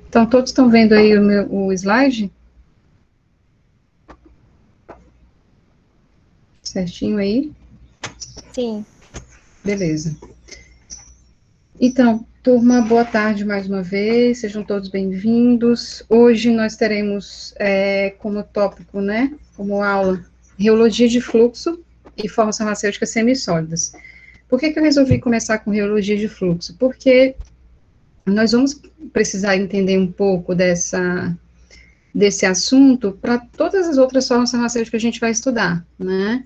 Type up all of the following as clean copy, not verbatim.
Então, todos estão vendo aí o slide? Certinho aí? Sim. Beleza. Então, turma, boa tarde mais uma vez, sejam todos bem-vindos. Hoje nós teremos como tópico, né, como aula, Reologia de Fluxo e Formas Farmacêuticas Semissólidas. Por que eu resolvi começar com Reologia de Fluxo? Porque nós vamos precisar entender um pouco desse assunto para todas as outras formas farmacêuticas que a gente vai estudar, né?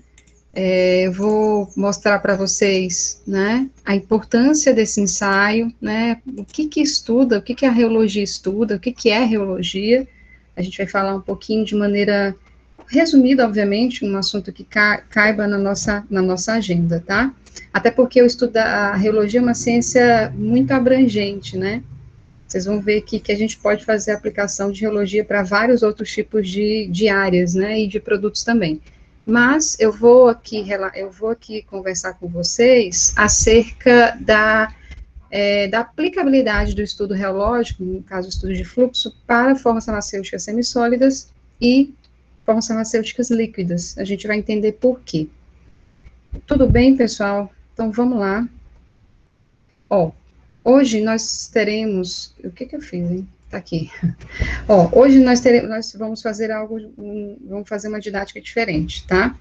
Eu vou mostrar para vocês, né, a importância desse ensaio, né, o que estuda, o que a reologia estuda, o que é reologia. A gente vai falar um pouquinho de maneira resumida, obviamente, um assunto que caiba na nossa agenda, tá? Até porque o estudo da reologia é uma ciência muito abrangente, né? Vocês vão ver aqui que a gente pode fazer aplicação de reologia para vários outros tipos de áreas, né, e de produtos também. Mas eu vou aqui conversar com vocês acerca da aplicabilidade do estudo reológico, no caso, o estudo de fluxo, para formas farmacêuticas semissólidas e formas farmacêuticas líquidas. A gente vai entender por quê. Tudo bem, pessoal? Então, vamos lá. Ó, hoje nós teremos... O que eu fiz, hein? Tá aqui. Ó, hoje nós vamos fazer vamos fazer uma didática diferente, tá?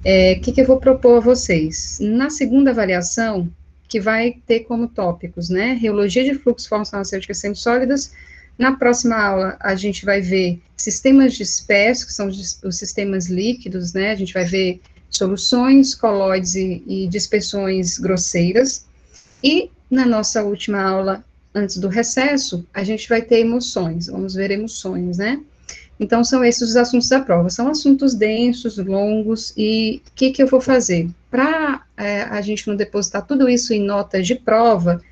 O que eu vou propor a vocês? Na segunda avaliação, que vai ter como tópicos, né, reologia de fluxo, formas farmacêuticas semissólidas. Na próxima aula, a gente vai ver sistemas dispersos, que são os sistemas líquidos, né, a gente vai ver soluções, colóides e dispersões grosseiras. E na nossa última aula, antes do recesso, a gente vai ter emoções, vamos ver emoções, né? Então, são esses os assuntos da prova. São assuntos densos, longos, e o que eu vou fazer? Para a gente não depositar tudo isso em notas de prova,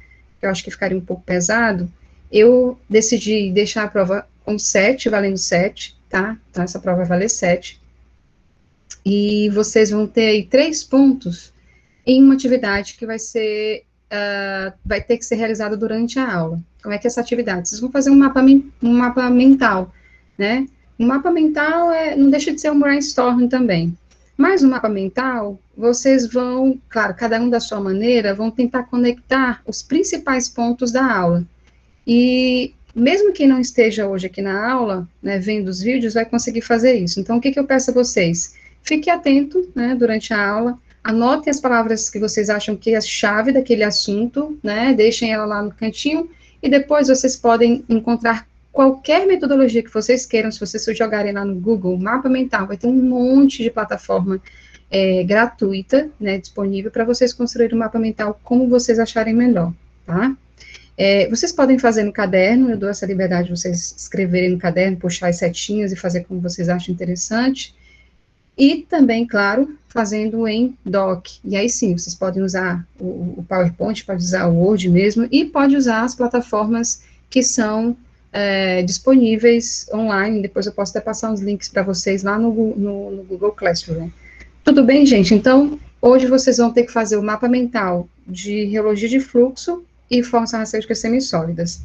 que eu acho que ficaria um pouco pesado, eu decidi deixar a prova com 7, valendo 7, tá? Então, essa prova vai valer 7. E vocês vão ter aí 3 pontos em uma atividade que vai ter que ser realizada durante a aula. Como é que é essa atividade? Vocês vão fazer um mapa mental, né? Um mapa mental não deixa de ser um brainstorming também. Mas no mapa mental, vocês vão, claro, cada um da sua maneira, vão tentar conectar os principais pontos da aula. E mesmo quem não esteja hoje aqui na aula, né, vendo os vídeos, vai conseguir fazer isso. Então, o que eu peço a vocês? Fique atento, né, durante a aula, anotem as palavras que vocês acham que é a chave daquele assunto, né, deixem ela lá no cantinho, e depois vocês podem encontrar qualquer metodologia que vocês queiram, se vocês jogarem lá no Google, mapa mental, vai ter um monte de plataforma gratuita, né, disponível para vocês construírem um mapa mental como vocês acharem melhor, tá? Vocês podem fazer no caderno, eu dou essa liberdade de vocês escreverem no caderno, puxar as setinhas e fazer como vocês acham interessante. E também, claro, fazendo em doc. E aí sim, vocês podem usar o PowerPoint, pode usar o Word mesmo, e pode usar as plataformas que são disponíveis online. Depois eu posso até passar uns links para vocês lá no Google Classroom. Tudo bem, gente? Então, hoje vocês vão ter que fazer o mapa mental de reologia de fluxo e formas farmacêuticas semissólidas.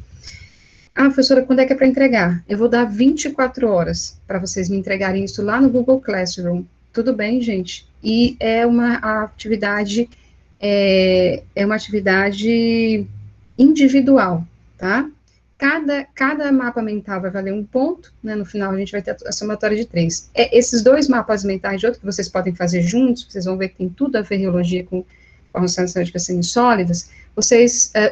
Ah, professora, quando é que é para entregar? Eu vou dar 24 horas para vocês me entregarem isso lá no Google Classroom. Tudo bem, gente? E é uma atividade, uma atividade individual, tá? Cada mapa mental vai valer um ponto, né? No final a gente vai ter a somatória de 3. Esses 2 mapas mentais de outro que vocês podem fazer juntos, vocês vão ver que tem tudo a ver reologia com formas farmacêuticas semissólidas,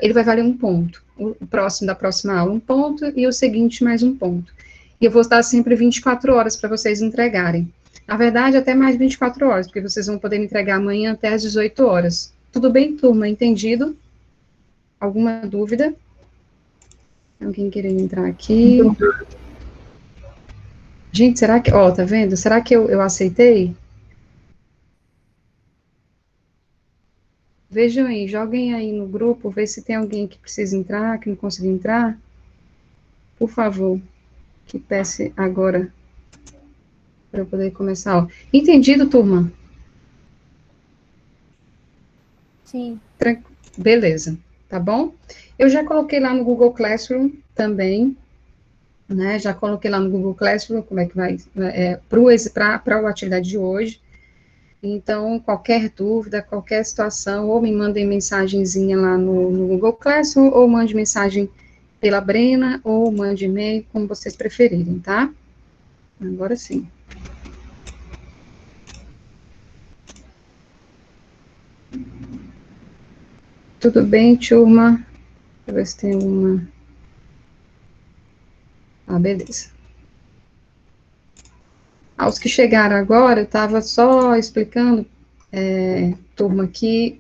ele vai valer um ponto. O próximo da próxima aula, um ponto, e o seguinte, mais um ponto. E eu vou dar sempre 24 horas para vocês entregarem. Na verdade, até mais 24 horas, porque vocês vão poder me entregar amanhã até às 18 horas. Tudo bem, turma? Entendido? Alguma dúvida? Alguém querendo entrar aqui? Gente, será que... Ó, tá vendo? Será que eu aceitei? Vejam aí, joguem aí no grupo, vê se tem alguém que precisa entrar, que não conseguiu entrar. Por favor, que peça agora para eu poder começar. Ó. Entendido, turma? Sim. Beleza, tá bom? Eu já coloquei lá no Google Classroom também né? Já coloquei lá no Google Classroom como é que vai para a atividade de hoje. Então, qualquer dúvida, qualquer situação, ou me mandem mensagenzinha lá no Google Classroom, ou mande mensagem pela Brena, ou mande e-mail, como vocês preferirem, tá? Agora sim. Tudo bem, turma? Deixa eu ver se tem uma... Ah, beleza. Aos que chegaram agora, eu estava só explicando, turma, que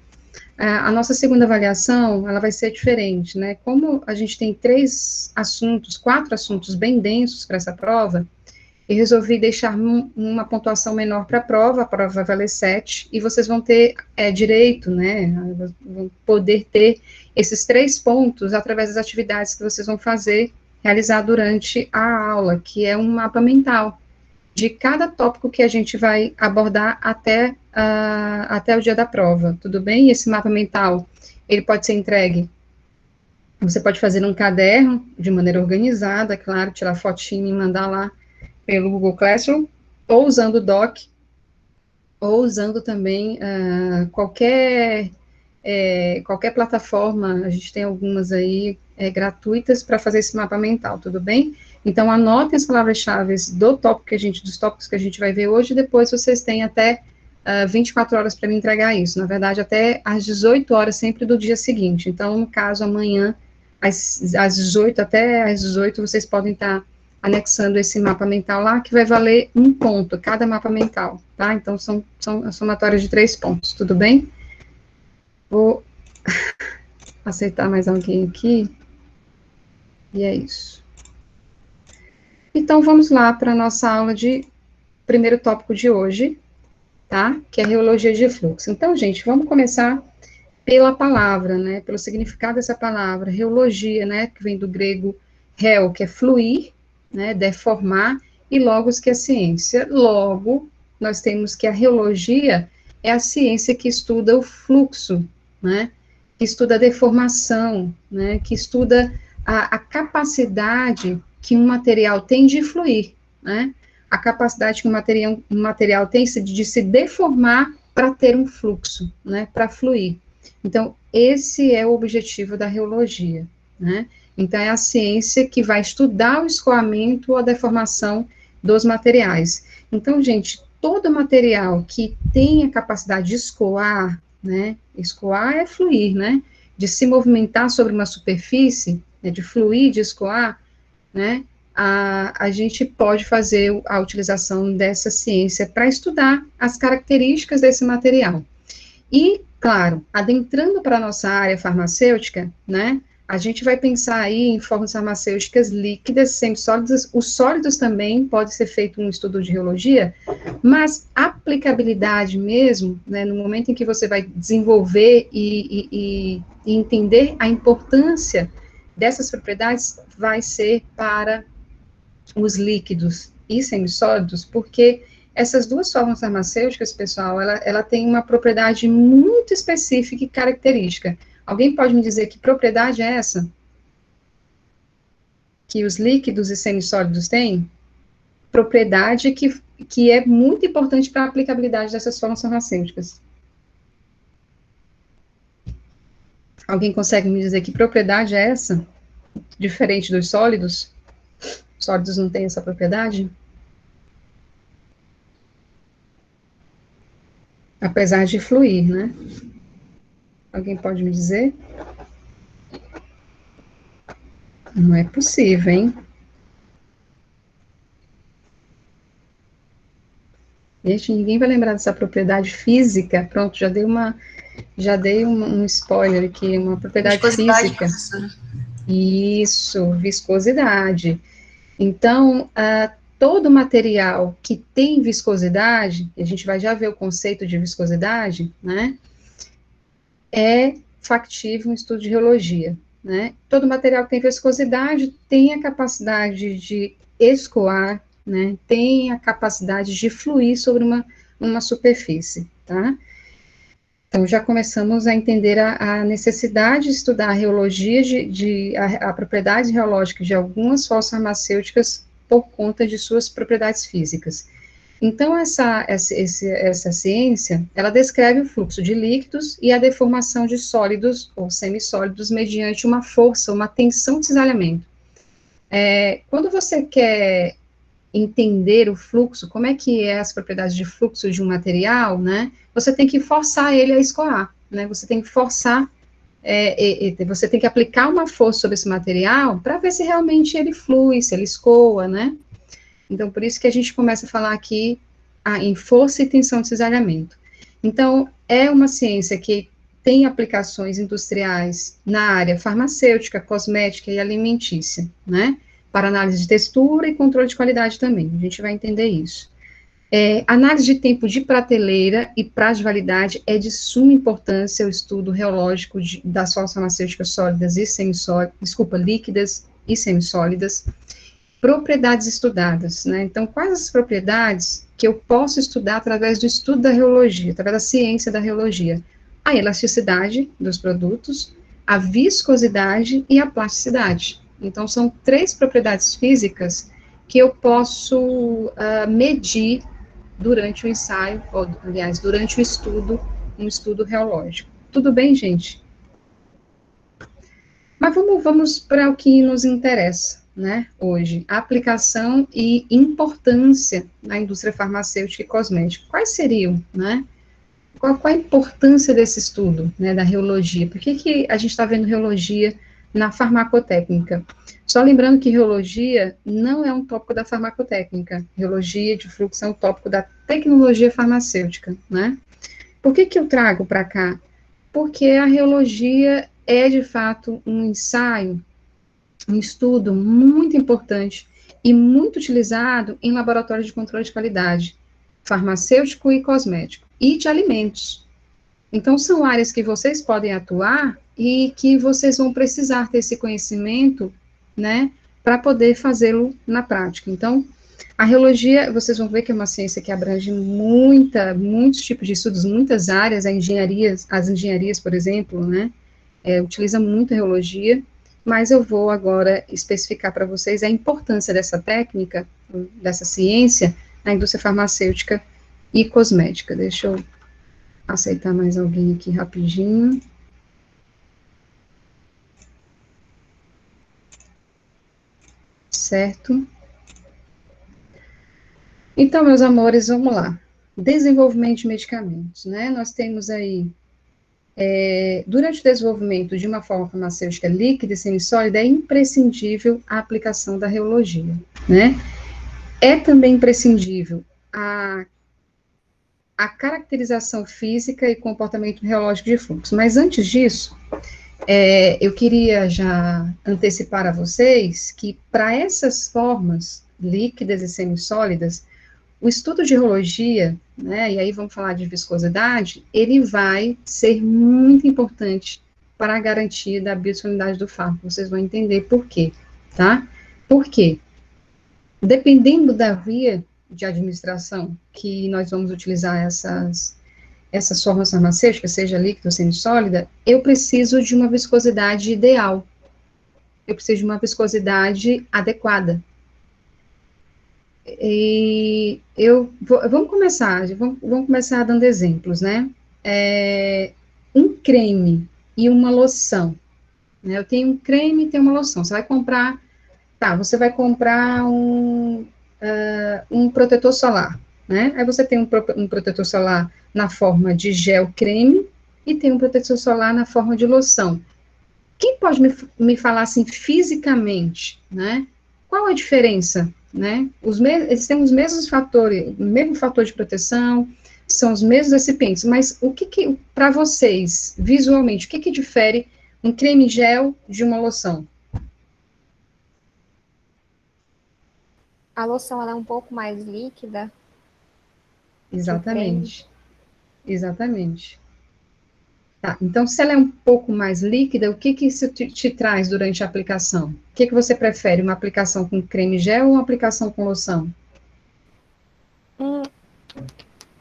a nossa segunda avaliação, ela vai ser diferente, né? Como a gente tem 4 assuntos bem densos para essa prova, eu resolvi deixar uma pontuação menor para a prova vai valer 7, e vocês vão ter direito, né, vão poder ter esses 3 pontos através das atividades que vocês vão realizar durante a aula, que é um mapa mental de cada tópico que a gente vai abordar até o dia da prova, tudo bem? Esse mapa mental, ele pode ser entregue, você pode fazer num caderno, de maneira organizada, claro, tirar fotinho e mandar lá pelo Google Classroom, ou usando o Doc, ou usando também qualquer plataforma, a gente tem algumas aí gratuitas para fazer esse mapa mental, tudo bem? Então, anotem as palavras-chave dos tópicos que a gente vai ver hoje, e depois vocês têm até 24 horas para me entregar isso, na verdade, até às 18 horas sempre do dia seguinte. Então, no caso, amanhã, às 18, até às 18, vocês podem estar anexando esse mapa mental lá, que vai valer 1 ponto, cada mapa mental, tá? Então, são somatórias de 3 pontos, tudo bem? Vou aceitar mais alguém aqui. E é isso. Então, vamos lá para a nossa aula de primeiro tópico de hoje, tá? Que é a reologia de fluxo. Então, gente, vamos começar pela palavra, né? Pelo significado dessa palavra, reologia, né? Que vem do grego reo, que é fluir, né? Deformar, e logos, que é ciência. Logo, nós temos que a reologia é a ciência que estuda o fluxo, né? Que estuda a deformação, né? Que estuda a capacidade que um material tem de fluir, né? A capacidade que um material tem de se deformar para ter um fluxo, né? Para fluir. Então, esse é o objetivo da reologia, né? Então, é a ciência que vai estudar o escoamento ou a deformação dos materiais. Então, gente, todo material que tem a capacidade de escoar, né? Escoar é fluir, né? De se movimentar sobre uma superfície, né? De fluir, de escoar, né? A gente pode fazer a utilização dessa ciência para estudar as características desse material. E, claro, adentrando para a nossa área farmacêutica, né, a gente vai pensar aí em formas farmacêuticas líquidas, semissólidas, os sólidos também pode ser feito um estudo de reologia, mas aplicabilidade mesmo, né, no momento em que você vai desenvolver e entender a importância dessas propriedades, vai ser para os líquidos e semissólidos, porque essas duas formas farmacêuticas, pessoal, ela tem uma propriedade muito específica e característica. Alguém pode me dizer que propriedade é essa? Que os líquidos e semissólidos têm? Propriedade que é muito importante para a aplicabilidade dessas formas farmacêuticas. Alguém consegue me dizer que propriedade é essa? Diferente dos sólidos? Sólidos não têm essa propriedade? Apesar de fluir, né? Alguém pode me dizer? Não é possível, hein? Gente, ninguém vai lembrar dessa propriedade física. Pronto, já dei um spoiler aqui, uma propriedade Viscosidade, física. professora. Isso, viscosidade. Então, todo material que tem viscosidade, a gente vai já ver o conceito de viscosidade, né? É factível um estudo de reologia, né? Todo material que tem viscosidade tem a capacidade de escoar, né? Tem a capacidade de fluir sobre uma superfície, tá? Então, já começamos a entender a necessidade de estudar a reologia, a propriedade reológica de algumas fosfarmacêuticas por conta de suas propriedades físicas. Então, essa ciência, ela descreve o fluxo de líquidos e a deformação de sólidos ou semissólidos mediante uma força, uma tensão de cisalhamento. Quando você quer entender o fluxo, como é que é as propriedades de fluxo de um material, né, você tem que forçar ele a escoar, né, você tem que forçar, você tem que aplicar uma força sobre esse material para ver se realmente ele flui, se ele escoa, né. Então, por isso que a gente começa a falar aqui em força e tensão de cisalhamento. Então, é uma ciência que tem aplicações industriais na área farmacêutica, cosmética e alimentícia, né? Para análise de textura e controle de qualidade também, a gente vai entender isso. Análise de tempo de prateleira e prazo de validade é de suma importância o estudo reológico das farmacêuticas sólidas e semissólidas, líquidas e semissólidas. Propriedades estudadas, né? Então, quais as propriedades que eu posso estudar através do estudo da reologia, através da ciência da reologia? A elasticidade dos produtos, a viscosidade e a plasticidade. Então, são 3 propriedades físicas que eu posso medir durante o ensaio, ou, aliás, durante o estudo, um estudo reológico. Tudo bem, gente? Mas vamos para o que nos interessa, né, hoje, a aplicação e importância na indústria farmacêutica e cosmética. Quais seriam, né? Qual a importância desse estudo, né, da reologia? Por que a gente está vendo reologia na farmacotécnica? Só lembrando que reologia não é um tópico da farmacotécnica. Reologia de fluxo é um tópico da tecnologia farmacêutica, né? Por que eu trago para cá? Porque a reologia é, de fato, um ensaio, um estudo muito importante e muito utilizado em laboratórios de controle de qualidade, farmacêutico e cosmético, e de alimentos. Então, são áreas que vocês podem atuar e que vocês vão precisar ter esse conhecimento, né, para poder fazê-lo na prática. Então, a reologia, vocês vão ver que é uma ciência que abrange muitos tipos de estudos, muitas áreas, as engenharias, por exemplo, né, utiliza muito a reologia, mas eu vou agora especificar para vocês a importância dessa técnica, dessa ciência, na indústria farmacêutica e cosmética. Deixa eu aceitar mais alguém aqui rapidinho. Certo? Então, meus amores, vamos lá. Desenvolvimento de medicamentos, né? Nós temos aí, durante o desenvolvimento de uma forma farmacêutica líquida e semissólida, é imprescindível a aplicação da reologia, né? É também imprescindível a caracterização física e comportamento reológico de fluxo. Mas antes disso, eu queria já antecipar a vocês que para essas formas líquidas e semissólidas, o estudo de reologia, né, e aí vamos falar de viscosidade, ele vai ser muito importante para a garantia da biossonoridade do fármaco. Vocês vão entender por quê, tá? Por quê? Dependendo da via de administração que nós vamos utilizar essas formas farmacêuticas, seja líquida ou semissólida, eu preciso de uma viscosidade ideal. Eu preciso de uma viscosidade adequada. E vamos começar dando exemplos, né? Um creme e uma loção, né? Eu tenho um creme e tenho uma loção. Você vai comprar um protetor solar, né? Aí você tem um protetor solar na forma de gel creme e tem um protetor solar na forma de loção. Quem pode me falar assim fisicamente, né? Qual a diferença, né? Eles têm os mesmos fatores, o mesmo fator de proteção, são os mesmos recipientes, mas o que para vocês, visualmente, o que difere um creme gel de uma loção? A loção ela é um pouco mais líquida. Exatamente. Exatamente. Tá, então, se ela é um pouco mais líquida, o que isso te traz durante a aplicação? O que você prefere, uma aplicação com creme gel ou uma aplicação com loção?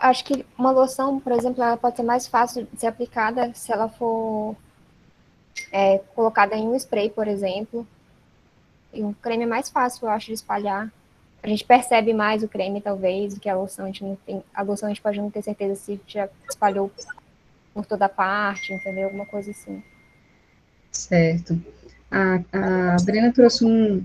Acho que uma loção, por exemplo, ela pode ser mais fácil de ser aplicada se ela for colocada em um spray, por exemplo. E um creme é mais fácil, eu acho, de espalhar. A gente percebe mais o creme, talvez, do que a loção. A gente não tem, a loção a gente pode não ter certeza se já espalhou por toda parte, entendeu? Alguma coisa assim. Certo. A Brena trouxe não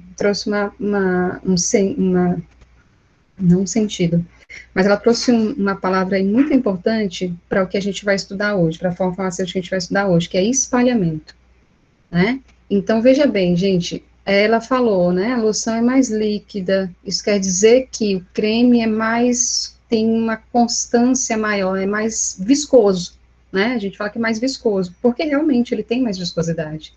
um sentido, mas ela trouxe uma palavra aí muito importante para o que a gente vai estudar hoje, para a forma farmacêutica que a gente vai estudar hoje, que é espalhamento, né? Então, veja bem, gente, ela falou, né, a loção é mais líquida, isso quer dizer que o creme tem uma constância maior, é mais viscoso, né? A gente fala que é mais viscoso, porque realmente ele tem mais viscosidade,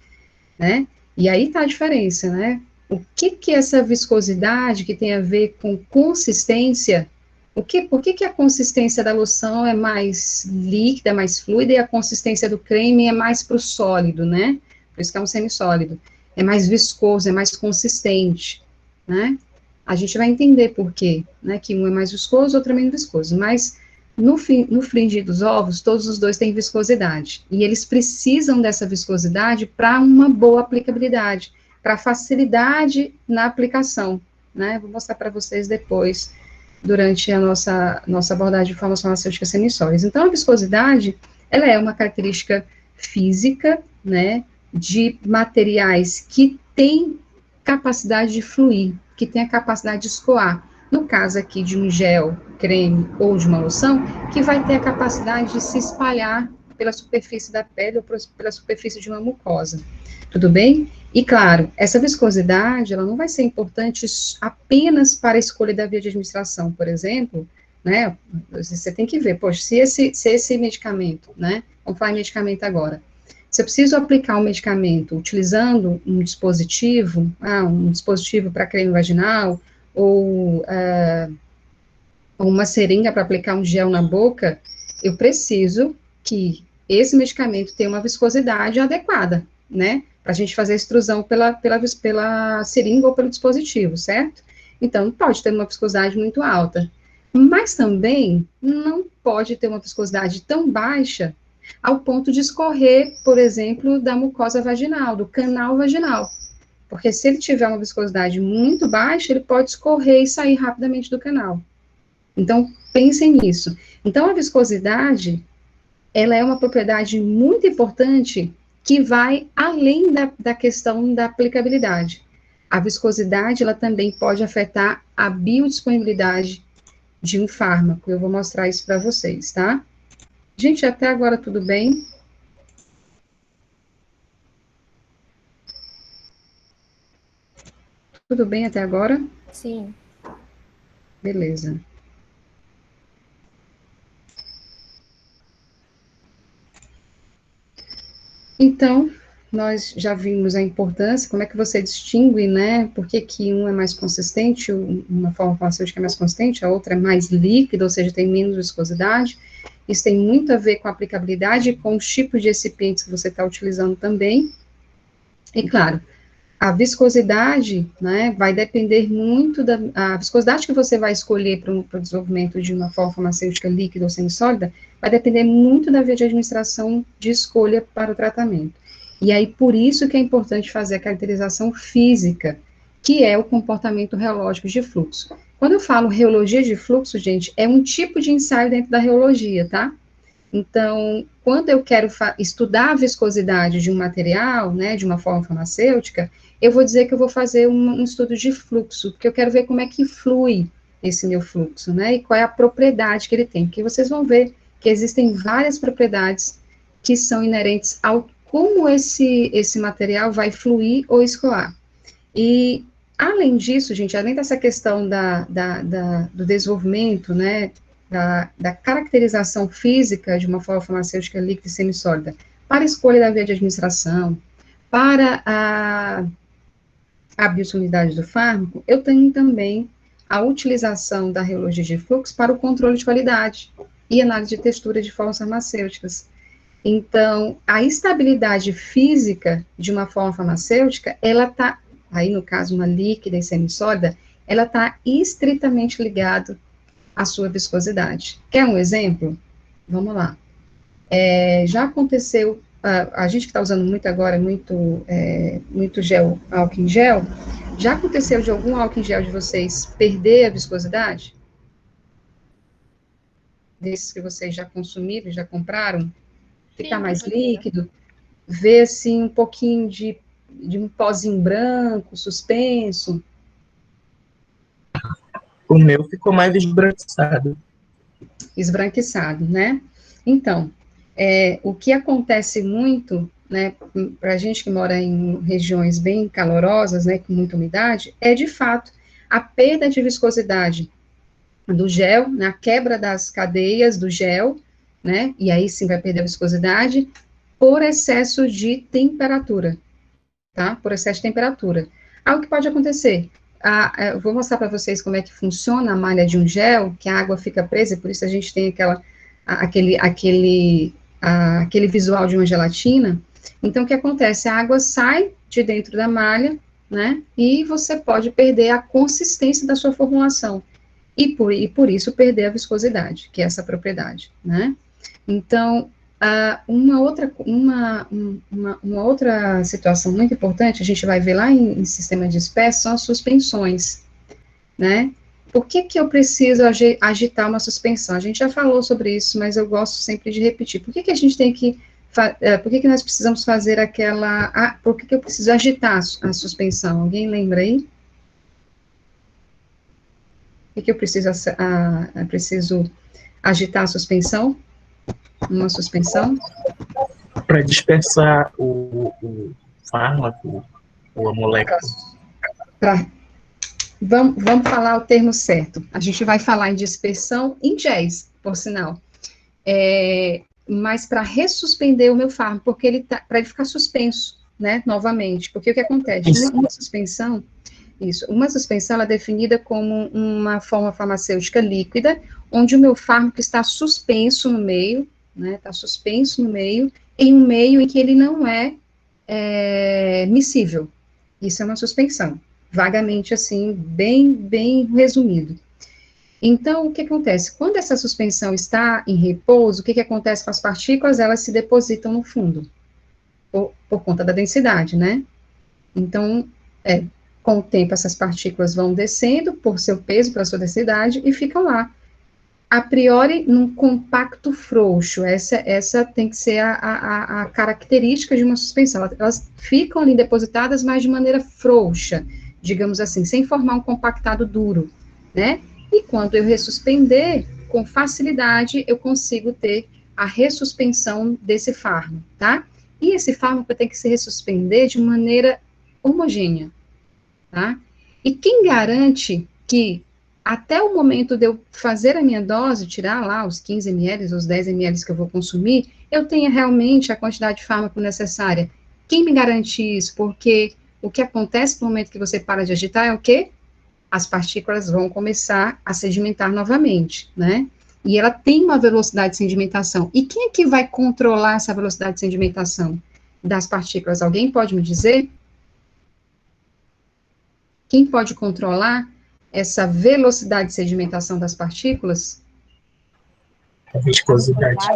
né? E aí está a diferença, né? O que que essa viscosidade que tem a ver com consistência, por que que a consistência da loção é mais líquida, mais fluida, e a consistência do creme é mais para o sólido, né? Por isso que é um semissólido. É mais viscoso, é mais consistente, né? A gente vai entender por quê, né? Que um é mais viscoso, outro é menos viscoso, mas no frigir dos ovos, todos os dois têm viscosidade, e eles precisam dessa viscosidade para uma boa aplicabilidade, para facilidade na aplicação, né? Vou mostrar para vocês depois, durante a nossa abordagem de formas farmacêuticas semissólidas. Então, a viscosidade, ela é uma característica física, né, de materiais que têm capacidade de fluir, que tem a capacidade de escoar. No caso aqui de um gel, creme ou de uma loção, que vai ter a capacidade de se espalhar pela superfície da pele ou pela superfície de uma mucosa. Tudo bem? E claro, essa viscosidade, ela não vai ser importante apenas para a escolha da via de administração, por exemplo, né? Você tem que ver, poxa, se esse medicamento, né? Vamos falar em medicamento agora. Se eu preciso aplicar um medicamento utilizando um dispositivo para creme vaginal, ou uma seringa para aplicar um gel na boca, eu preciso que esse medicamento tenha uma viscosidade adequada, né? Para a gente fazer a extrusão pela seringa ou pelo dispositivo, certo? Então, não pode ter uma viscosidade muito alta. Mas também não pode ter uma viscosidade tão baixa ao ponto de escorrer, por exemplo, da mucosa vaginal, do canal vaginal. Porque se ele tiver uma viscosidade muito baixa, ele pode escorrer e sair rapidamente do canal. Então, pensem nisso. Então, a viscosidade, ela é uma propriedade muito importante que vai além da questão da aplicabilidade. A viscosidade, ela também pode afetar a biodisponibilidade de um fármaco. Eu vou mostrar isso para vocês, tá? Gente, até agora tudo bem? Tudo bem até agora? Sim. Beleza. Então, nós já vimos a importância, como é que você distingue, né, por que que um é mais consistente, uma forma farmacêutica é mais consistente, a outra é mais líquida, ou seja, tem menos viscosidade. Isso tem muito a ver com a aplicabilidade e com os tipos de recipientes que você está utilizando também. E, claro, a viscosidade, né, vai depender muito a viscosidade que você vai escolher para o desenvolvimento de uma forma farmacêutica líquida ou semissólida, vai depender muito da via de administração de escolha para o tratamento. E aí, por isso que é importante fazer a caracterização física, que é o comportamento reológico de fluxo. Quando eu falo reologia de fluxo, gente, é um tipo de ensaio dentro da reologia, tá? Então, quando eu quero estudar a viscosidade de um material, né, de uma forma farmacêutica, eu vou dizer que eu vou fazer um estudo de fluxo, porque eu quero ver como é que flui esse meu fluxo, né, e qual é a propriedade que ele tem, porque vocês vão ver que existem várias propriedades que são inerentes ao como esse material vai fluir ou escoar. E, além disso, gente, além dessa questão do desenvolvimento, né, da caracterização física de uma forma farmacêutica líquida e semissólida, para a escolha da via de administração, para a biossolidade do fármaco, eu tenho também a utilização da reologia de fluxo para o controle de qualidade e análise de textura de formas farmacêuticas. Então, a estabilidade física de uma forma farmacêutica, ela está, aí no caso uma líquida e semissólida, ela está estritamente ligada a sua viscosidade. Quer um exemplo? Vamos lá. Já aconteceu, a gente que está usando muito agora, muito gel, álcool em gel, já aconteceu de algum álcool em gel de vocês perder a viscosidade? Desses que vocês já consumiram, já compraram? Ficar mais líquido? Ver, assim, um pouquinho de um pozinho branco, suspenso? O meu ficou mais esbranquiçado. Esbranquiçado, né? Então, o que acontece muito, né, para a gente que mora em regiões bem calorosas, né, com muita umidade, é de fato a perda de viscosidade do gel, na quebra das cadeias do gel, né, e aí sim vai perder a viscosidade, por excesso de temperatura, tá? Por excesso de temperatura. Algo que pode acontecer. Eu vou mostrar para vocês como é que funciona a malha de um gel, que a água fica presa, e por isso a gente tem aquele visual de uma gelatina. Então, o que acontece? A água sai de dentro da malha, né? E você pode perder a consistência da sua formulação. E por isso perder a viscosidade, que é essa propriedade, né? Então, uma outra situação muito importante, a gente vai ver lá em sistema de espécie, são as suspensões, né? Por que eu preciso agitar uma suspensão? A gente já falou sobre isso, mas eu gosto sempre de repetir. Por que a gente tem que, por que nós precisamos fazer por que eu preciso agitar a suspensão? Alguém lembra aí? Por que eu preciso agitar a suspensão? Uma suspensão? Para dispersar o fármaco, ou a molécula. Vamos falar o termo certo. A gente vai falar em dispersão em géis, por sinal. Mas para ressuspender o meu fármaco, porque para ele ficar suspenso, né, novamente. Porque o que acontece? Uma suspensão ela é definida como uma forma farmacêutica líquida, onde o meu fármaco está suspenso no meio, né, está suspenso no meio, em um meio em que ele não é miscível. Isso é uma suspensão, vagamente assim, bem resumido. Então, o que acontece? Quando essa suspensão está em repouso, o que acontece com as partículas? Elas se depositam no fundo, por conta da densidade, né? Então, com o tempo, essas partículas vão descendo por seu peso, pela sua densidade, e ficam lá. A priori, num compacto frouxo. Essa tem que ser a característica de uma suspensão. Elas ficam ali depositadas, mas de maneira frouxa, digamos assim, sem formar um compactado duro, né? E quando eu ressuspender, com facilidade, eu consigo ter a ressuspensão desse fármaco, tá? E esse fármaco tem que se ressuspender de maneira homogênea, tá? E quem garante que até o momento de eu fazer a minha dose, tirar lá os 15 ml, os 10 ml que eu vou consumir, eu tenha realmente a quantidade de fármaco necessária? Quem me garante isso? Porque o que acontece no momento que você para de agitar é o quê? As partículas vão começar a sedimentar novamente, né? E ela tem uma velocidade de sedimentação. E quem é que vai controlar essa velocidade de sedimentação das partículas? Alguém pode me dizer? Quem pode controlar essa velocidade de sedimentação das partículas? A viscosidade.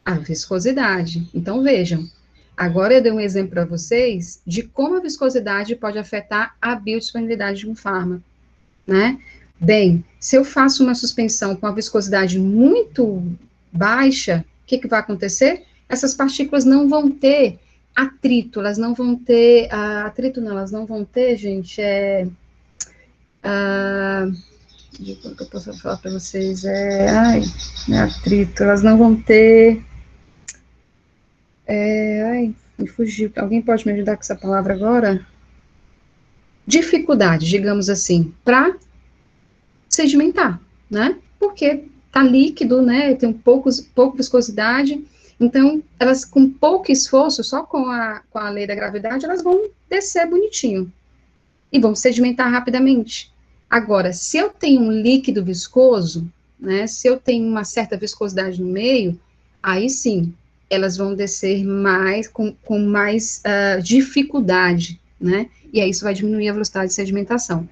A viscosidade. Então, vejam. Agora eu dei um exemplo para vocês de como a viscosidade pode afetar a biodisponibilidade de um fármaco, né? Bem, se eu faço uma suspensão com a viscosidade muito baixa, o que vai acontecer? Essas partículas não vão ter atrito, elas não vão ter, elas não vão ter, gente, o que eu posso falar para vocês, não é atrito, elas não vão ter, me fugiu, alguém pode me ajudar com essa palavra agora? Dificuldade, digamos assim, para sedimentar, né? Porque tá líquido, né? Tem pouca viscosidade, então elas com pouco esforço, só com a lei da gravidade, elas vão descer bonitinho e vão sedimentar rapidamente. Agora, se eu tenho um líquido viscoso, né? Se eu tenho uma certa viscosidade no meio, aí sim, elas vão descer mais, com mais dificuldade, né? E aí isso vai diminuir a velocidade de sedimentação.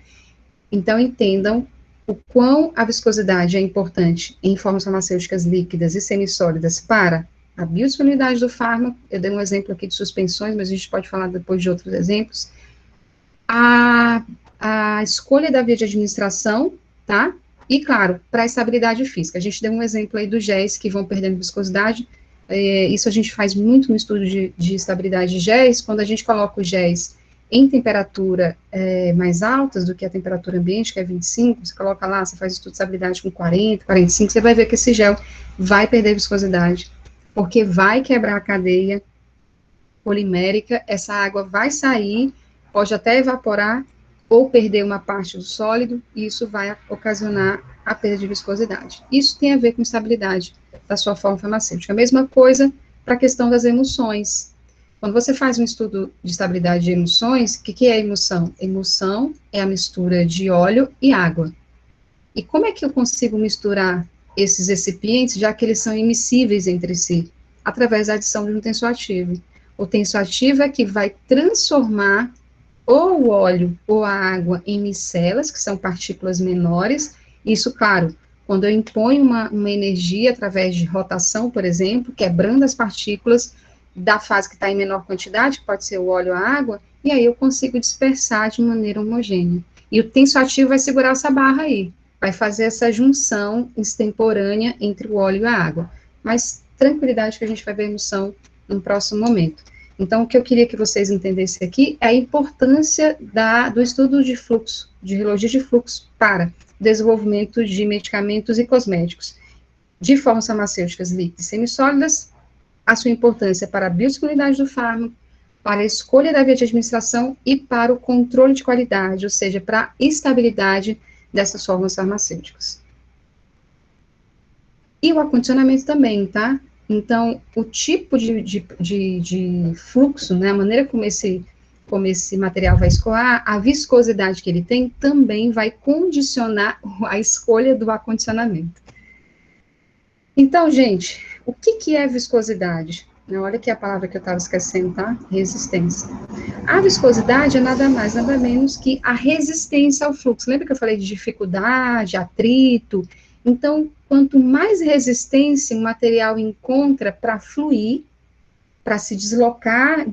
Então, entendam o quão a viscosidade é importante em formas farmacêuticas líquidas e semissólidas para a biodisponibilidade do fármaco. Eu dei um exemplo aqui de suspensões, mas a gente pode falar depois de outros exemplos. A escolha da via de administração, tá? E, claro, para a estabilidade física. A gente deu um exemplo aí dos géis que vão perdendo viscosidade. Isso a gente faz muito no estudo de estabilidade de géis. Quando a gente coloca os géis em temperatura mais altas do que a temperatura ambiente, que é 25, você coloca lá, você faz estudo de estabilidade com 40, 45, você vai ver que esse gel vai perder viscosidade, porque vai quebrar a cadeia polimérica, essa água vai sair, pode até evaporar, ou perder uma parte do sólido, e isso vai ocasionar a perda de viscosidade. Isso tem a ver com estabilidade da sua forma farmacêutica. A mesma coisa para a questão das emulsões. Quando você faz um estudo de estabilidade de emulsões, o que é emulsão? Emulsão é a mistura de óleo e água. E como é que eu consigo misturar esses recipientes, já que eles são immiscíveis entre si? Através da adição de um tensoativo. O tensoativo é que vai transformar ou o óleo ou a água em micelas, que são partículas menores. Isso, claro, quando eu imponho uma energia através de rotação, por exemplo, quebrando as partículas da fase que está em menor quantidade, que pode ser o óleo ou a água, e aí eu consigo dispersar de maneira homogênea. E o tensoativo vai segurar essa barra aí, vai fazer essa junção extemporânea entre o óleo e a água. Mas tranquilidade que a gente vai ver a emulsão no próximo momento. Então, o que eu queria que vocês entendessem aqui é a importância do estudo de fluxo, de radiologia de fluxo para desenvolvimento de medicamentos e cosméticos de formas farmacêuticas líquidas e semissólidas, a sua importância para a biodisponibilidade do fármaco, para a escolha da via de administração e para o controle de qualidade, ou seja, para a estabilidade dessas formas farmacêuticas. E o acondicionamento também, tá? Então, o tipo de fluxo, né, a maneira como esse material vai escoar, a viscosidade que ele tem, também vai condicionar a escolha do acondicionamento. Então, gente, o que é viscosidade? Olha aqui a palavra que eu estava esquecendo, tá? Resistência. A viscosidade é nada mais, nada menos que a resistência ao fluxo. Lembra que eu falei de dificuldade, atrito? Então, quanto mais resistência um material encontra para fluir, para se deslocar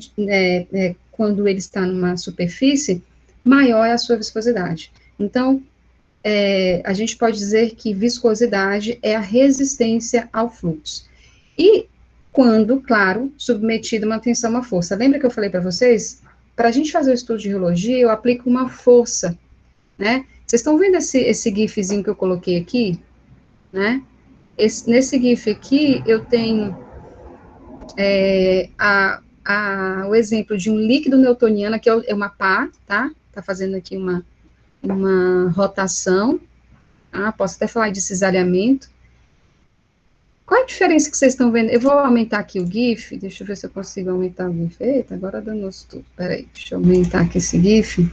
quando ele está numa superfície, maior é a sua viscosidade. Então, a gente pode dizer que viscosidade é a resistência ao fluxo. E quando, claro, submetido a uma tensão, uma força. Lembra que eu falei para vocês? Para a gente fazer o estudo de radiologia, eu aplico uma força, né? Vocês estão vendo esse gifzinho que eu coloquei aqui? Né? Nesse GIF aqui, eu tenho o exemplo de um líquido newtoniano, que é uma pá, tá? Tá fazendo aqui uma rotação. Posso até falar de cisalhamento. Qual a diferença que vocês estão vendo? Eu vou aumentar aqui o GIF, deixa eu ver se eu consigo aumentar o GIF. Eita, agora danou-se tudo. Peraí, deixa eu aumentar aqui esse GIF,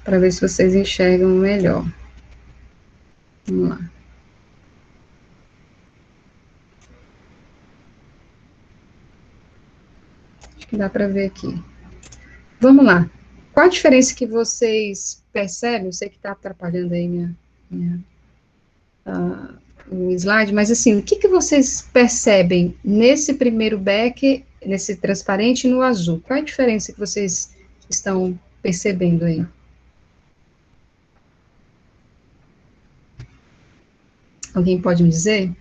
para ver se vocês enxergam melhor. Vamos lá. Acho que dá para ver aqui. Vamos lá. Qual a diferença que vocês percebem? Eu sei que está atrapalhando aí o slide, mas assim, o que vocês percebem nesse primeiro becker, nesse transparente e no azul? Qual a diferença que vocês estão percebendo aí? Alguém pode me dizer?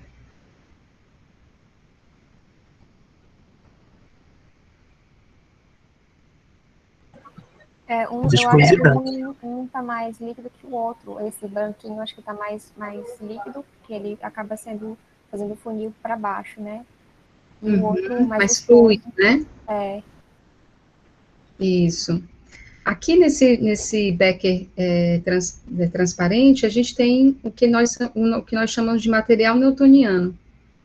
Eu acho que um tá mais líquido que o outro. Esse branquinho, acho que tá mais líquido, que ele acaba fazendo funil para baixo, né? E o outro mais fluido, né? Isso. Aqui nesse becker transparente, a gente tem o que nós chamamos de material newtoniano,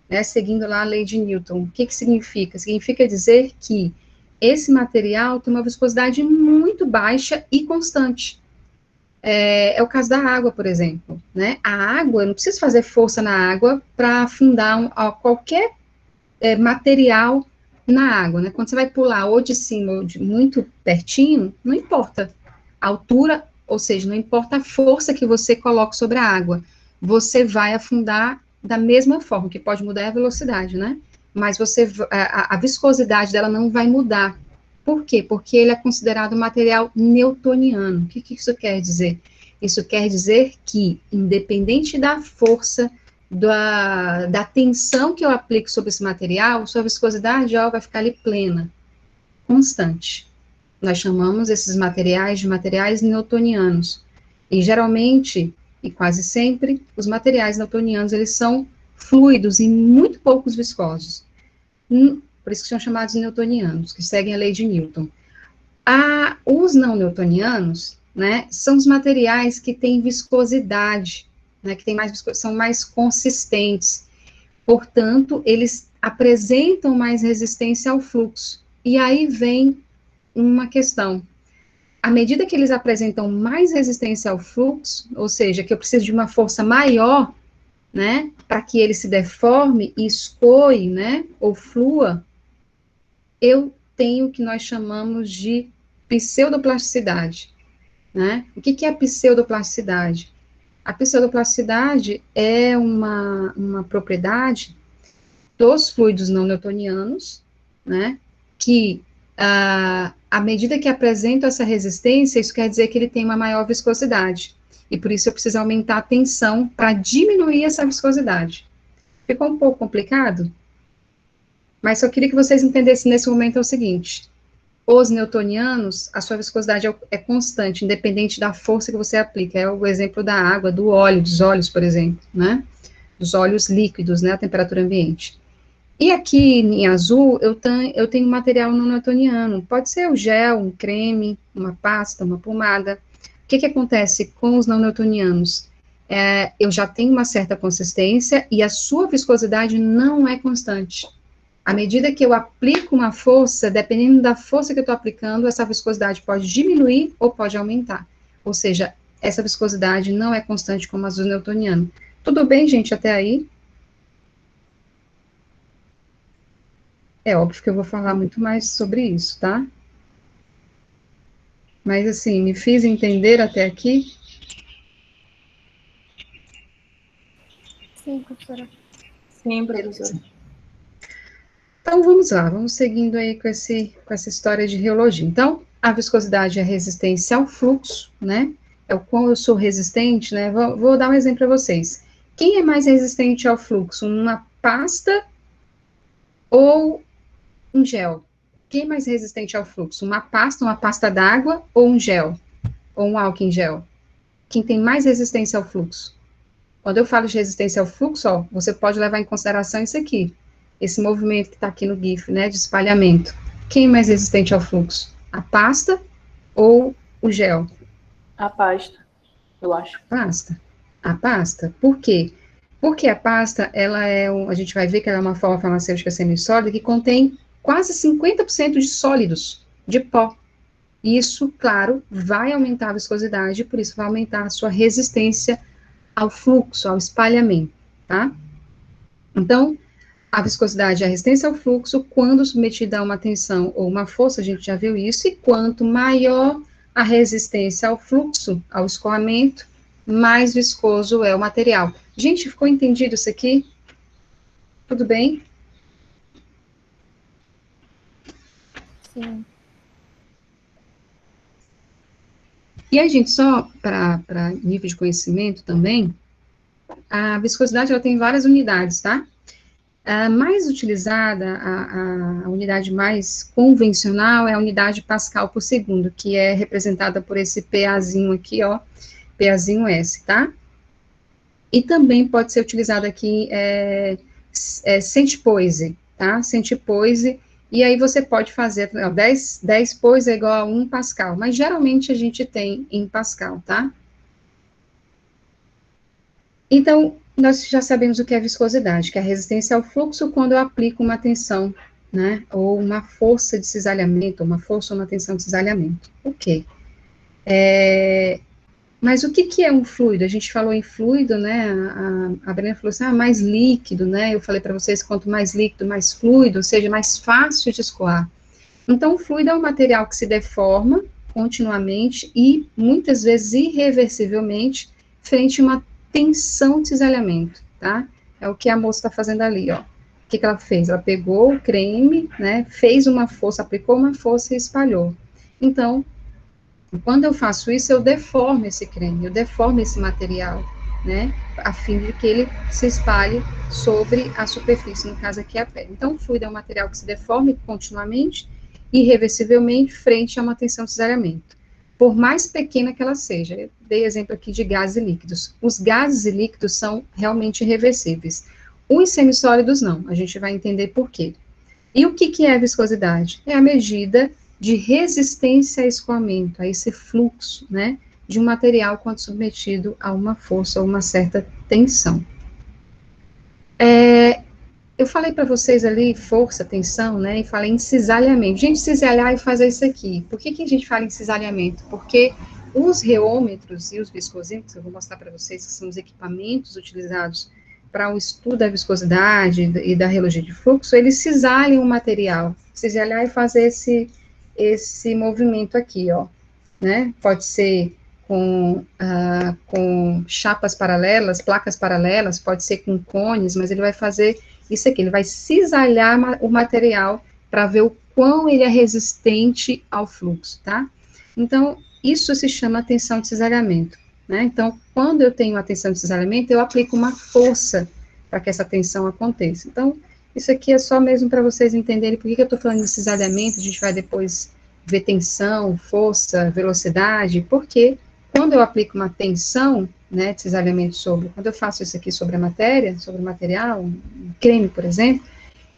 né? Seguindo lá a lei de Newton. O que significa? Significa dizer que esse material tem uma viscosidade muito baixa e constante. É o caso da água, por exemplo, né? A água, eu não preciso fazer força na água para afundar qualquer material na água, né? Quando você vai pular ou de cima ou de muito pertinho, não importa a altura ou seja, não importa a força que você coloque sobre a água, você vai afundar da mesma forma, que pode mudar é a velocidade, né? Mas a viscosidade dela não vai mudar. Por quê? Porque ele é considerado um material newtoniano. O que isso quer dizer? Isso quer dizer que, independente da força, da tensão que eu aplico sobre esse material, sua viscosidade vai ficar ali plena, constante. Nós chamamos esses materiais de materiais newtonianos. E geralmente, e quase sempre, os materiais newtonianos, eles são fluidos e muito poucos viscosos. Por isso que são chamados newtonianos, que seguem a lei de Newton. Os não newtonianos, né, são os materiais que têm viscosidade, né, que são mais consistentes. Portanto, eles apresentam mais resistência ao fluxo. E aí vem uma questão. À medida que eles apresentam mais resistência ao fluxo, ou seja, que eu preciso de uma força maior, né, para que ele se deforme e escoe, né, ou flua, eu tenho o que nós chamamos de pseudoplasticidade, né? O que é a pseudoplasticidade? A pseudoplasticidade é uma propriedade dos fluidos não newtonianos, né, que à medida que apresenta essa resistência, isso quer dizer que ele tem uma maior viscosidade. E por isso eu preciso aumentar a tensão para diminuir essa viscosidade. Ficou um pouco complicado? Mas só queria que vocês entendessem nesse momento é o seguinte: os newtonianos, a sua viscosidade é constante, independente da força que você aplica. É o exemplo da água, do óleo, dos óleos, por exemplo, né? Dos óleos líquidos, né? A temperatura ambiente. E aqui em azul, eu tenho material não newtoniano. Pode ser o gel, um creme, uma pasta, uma pomada. O que acontece com os não newtonianos? Eu já tenho uma certa consistência e a sua viscosidade não é constante. À medida que eu aplico uma força, dependendo da força que eu estou aplicando, essa viscosidade pode diminuir ou pode aumentar. Ou seja, essa viscosidade não é constante como a do newtoniano. Tudo bem, gente, até aí? É óbvio que eu vou falar muito mais sobre isso, tá? Mas, assim, me fiz entender até aqui? Sim, professora. Sim, professora. Então, vamos lá, vamos seguindo aí com essa história de reologia. Então, a viscosidade é a resistência ao fluxo, né? É o quão eu sou resistente, né? Vou dar um exemplo para vocês. Quem é mais resistente ao fluxo? Uma pasta ou um gel? Quem é mais resistente ao fluxo? Uma pasta d'água ou um gel? Ou um álcool em gel? Quem tem mais resistência ao fluxo? Quando eu falo de resistência ao fluxo, ó, você pode levar em consideração isso aqui. Esse movimento que está aqui no GIF, né, de espalhamento. Quem é mais resistente ao fluxo? A pasta ou o gel? A pasta, eu acho. A pasta. Por quê? Porque a pasta, a gente vai ver que ela é uma forma farmacêutica semissólida que contém quase 50% de sólidos, de pó. Isso, claro, vai aumentar a viscosidade, por isso vai aumentar a sua resistência ao fluxo, ao espalhamento, tá? Então, a viscosidade é a resistência ao fluxo quando submetida a uma tensão ou uma força, a gente já viu isso, e quanto maior a resistência ao fluxo, ao escoamento, mais viscoso é o material. Gente, ficou entendido isso aqui? Tudo bem? Sim. E a gente, só para nível de conhecimento também, a viscosidade ela tem várias unidades, tá? A mais utilizada, a unidade mais convencional é a unidade Pascal por segundo, que é representada por esse PAzinho aqui, ó, PAzinho S, tá? E também pode ser utilizada aqui centipoise, tá? Centipoise, e aí você pode fazer, 10 poise é igual a 1 Pascal, mas geralmente a gente tem em Pascal, tá? Então, nós já sabemos o que é viscosidade, que é a resistência ao fluxo quando eu aplico uma tensão, né, ou uma força de cisalhamento, uma força ou uma tensão de cisalhamento. Ok. Mas o que é um fluido? A gente falou em fluido, né, a Brena falou assim, mais líquido, né, eu falei para vocês, quanto mais líquido, mais fluido, ou seja, mais fácil de escoar. Então, o fluido é um material que se deforma, continuamente e, muitas vezes, irreversivelmente, frente a uma tensão de cisalhamento, tá? É o que a moça está fazendo ali, ó. O que ela fez? Ela pegou o creme, né, fez uma força, aplicou uma força e espalhou. Então, quando eu faço isso, eu deformo esse creme, eu deformo esse material, né, a fim de que ele se espalhe sobre a superfície, no caso aqui a pele. Então, o fluido é um material que se deforma continuamente, irreversivelmente, frente a uma tensão de cisalhamento. Por mais pequena que ela seja, eu dei exemplo aqui de gases e líquidos. Os gases e líquidos são realmente irreversíveis. Os semissólidos não, a gente vai entender por quê. E o que é a viscosidade? É a medida de resistência a escoamento, a esse fluxo, né, de um material quando submetido a uma força ou uma certa tensão. Eu falei para vocês ali, força, tensão, né, e falei em cisalhamento. Gente, cisalhar e fazer isso aqui. Por que a gente fala em cisalhamento? Porque os reômetros e os viscosímetros, eu vou mostrar para vocês que são os equipamentos utilizados para o estudo da viscosidade e da relogia de fluxo, eles cisalham o material. Cisalhar e fazer esse movimento aqui, ó, né? Pode ser com chapas paralelas, placas paralelas, pode ser com cones, mas ele vai fazer isso aqui, ele vai cisalhar o material para ver o quão ele é resistente ao fluxo, tá? Então, isso se chama tensão de cisalhamento, né? Então, quando eu tenho a tensão de cisalhamento, eu aplico uma força para que essa tensão aconteça. Então, isso aqui é só mesmo para vocês entenderem por que eu estou falando de cisalhamento, a gente vai depois ver tensão, força, velocidade, porque quando eu aplico uma tensão, né, de cisalhamento quando eu faço isso aqui sobre a matéria, sobre o material, um creme, por exemplo,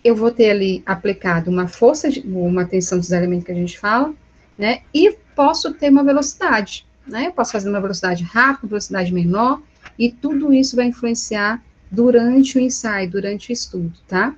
eu vou ter ali aplicado uma força, uma tensão de cisalhamento que a gente fala, né, e posso ter uma velocidade, né, eu posso fazer uma velocidade rápida, velocidade menor, e tudo isso vai influenciar durante o ensaio, durante o estudo, tá?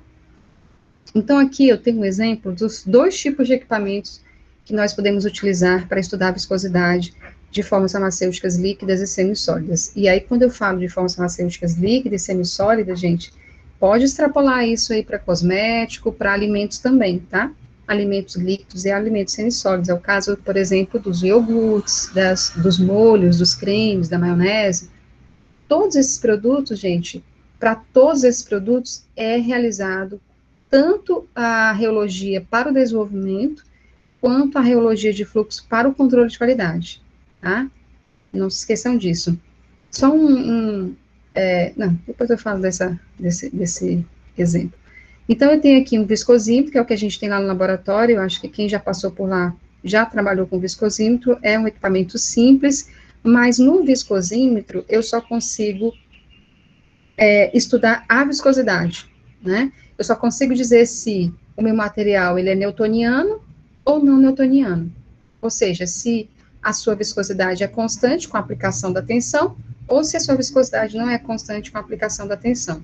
Então, aqui eu tenho um exemplo dos dois tipos de equipamentos que nós podemos utilizar para estudar a viscosidade de formas farmacêuticas líquidas e semissólidas. E aí, quando eu falo de formas farmacêuticas líquidas e semissólidas, gente, pode extrapolar isso aí para cosmético, para alimentos também, tá? Alimentos líquidos e alimentos semissólidos. É o caso, por exemplo, dos iogurtes, dos molhos, dos cremes, da maionese. Todos esses produtos, gente, para todos esses produtos é realizado tanto a reologia para o desenvolvimento, quanto a reologia de fluxo para o controle de qualidade, tá? Não se esqueçam disso. Só não, depois eu falo desse exemplo. Então, eu tenho aqui um viscosímetro, que é o que a gente tem lá no laboratório, eu acho que quem já passou por lá já trabalhou com viscosímetro, é um equipamento simples, mas no viscosímetro eu só consigo estudar a viscosidade, né? Eu só consigo dizer se o meu material ele é newtoniano ou não newtoniano. Ou seja, se a sua viscosidade é constante com a aplicação da tensão, ou se a sua viscosidade não é constante com a aplicação da tensão.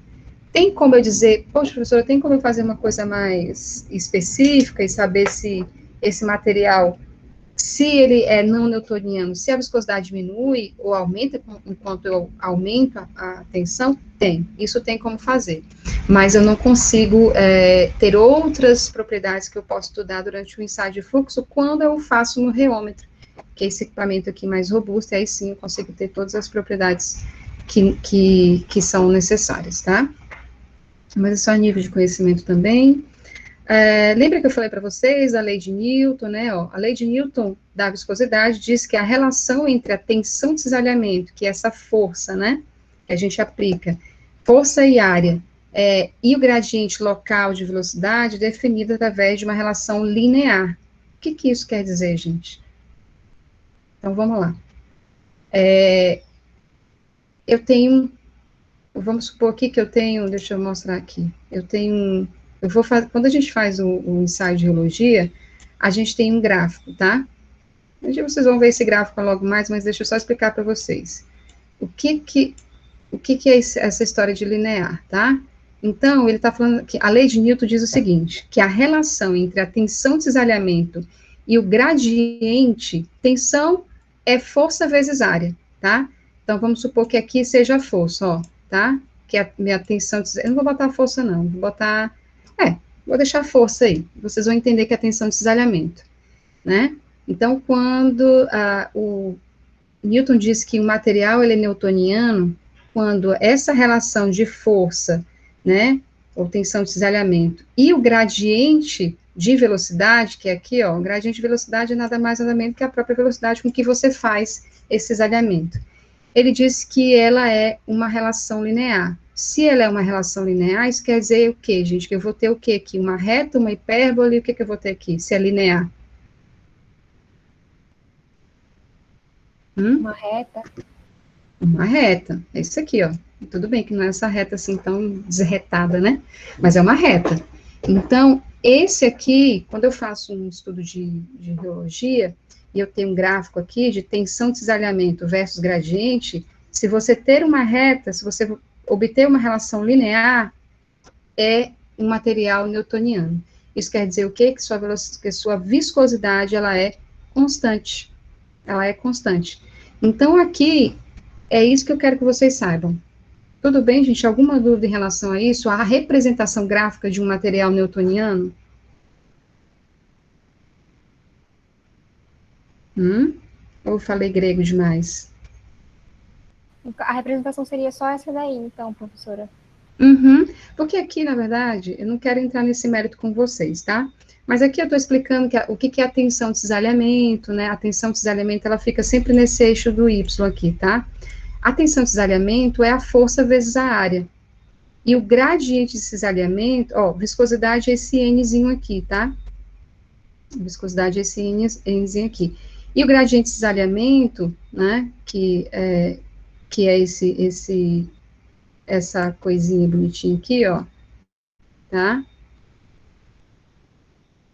Tem como eu dizer, poxa, professora, tem como eu fazer uma coisa mais específica e saber se esse material, se ele é não newtoniano, se a viscosidade diminui ou aumenta enquanto eu aumento a tensão? Tem, isso tem como fazer. Mas eu não consigo ter outras propriedades que eu posso estudar durante o ensaio de fluxo quando eu faço no reômetro, que é esse equipamento aqui mais robusto, e aí sim eu consigo ter todas as propriedades que são necessárias, tá? Mas é só nível de conhecimento também. Lembra que eu falei para vocês a lei de Newton, né? Ó, a lei de Newton da viscosidade diz que a relação entre a tensão de cisalhamento, que é essa força, né, que a gente aplica, força e área, e o gradiente local de velocidade, definido através de uma relação linear. O que isso quer dizer, gente? Então, vamos lá. Vamos supor aqui que eu tenho, deixa eu mostrar aqui, quando a gente faz o ensaio de reologia, a gente tem um gráfico, tá? Um dia vocês vão ver esse gráfico logo mais, mas deixa eu só explicar para vocês. O que é essa história de linear, tá? Então, ele está falando que a lei de Newton diz o seguinte, que a relação entre a tensão de cisalhamento e o gradiente, tensão é força vezes área, tá? Então, vamos supor que aqui seja a força, ó, tá? Que a minha tensão, eu não vou botar força não, vou deixar a força aí, vocês vão entender que é a tensão de cisalhamento, né? Então, quando o Newton diz que o material ele é newtoniano, quando essa relação de força, né, ou tensão de cisalhamento, e o gradiente de velocidade, que é aqui, ó, o gradiente de velocidade é nada mais nada menos que a própria velocidade com que você faz esse cisalhamento. Ele diz que ela é uma relação linear. Se ela é uma relação linear, isso quer dizer o quê, gente? Que eu vou ter o quê aqui? Uma reta, uma hipérbole, o que que eu vou ter aqui, se é linear? Uma reta. Uma reta, é isso aqui, ó. Tudo bem que não é essa reta assim tão desretada, né? Mas é uma reta. Então, esse aqui, quando eu faço um estudo de geologia, e eu tenho um gráfico aqui de tensão de cisalhamento versus gradiente, se você ter uma reta, se você obter uma relação linear, é um material newtoniano. Isso quer dizer o quê? Que sua viscosidade, ela é constante. Ela é constante. Então, aqui, é isso que eu quero que vocês saibam. Tudo bem, gente? Alguma dúvida em relação a isso? A representação gráfica de um material newtoniano? Ou eu falei grego demais? A representação seria só essa daí, então, professora. Porque aqui, na verdade, eu não quero entrar nesse mérito com vocês, tá? Mas aqui eu estou explicando o que é a tensão de cisalhamento, né? A tensão de cisalhamento, ela fica sempre nesse eixo do Y aqui, tá? A tensão de cisalhamento é a força vezes a área. E o gradiente de cisalhamento, ó, viscosidade é esse Nzinho aqui, tá? Viscosidade é esse Nzinho aqui. E o gradiente de cisalhamento, né, que é essa coisinha bonitinha aqui, ó, tá?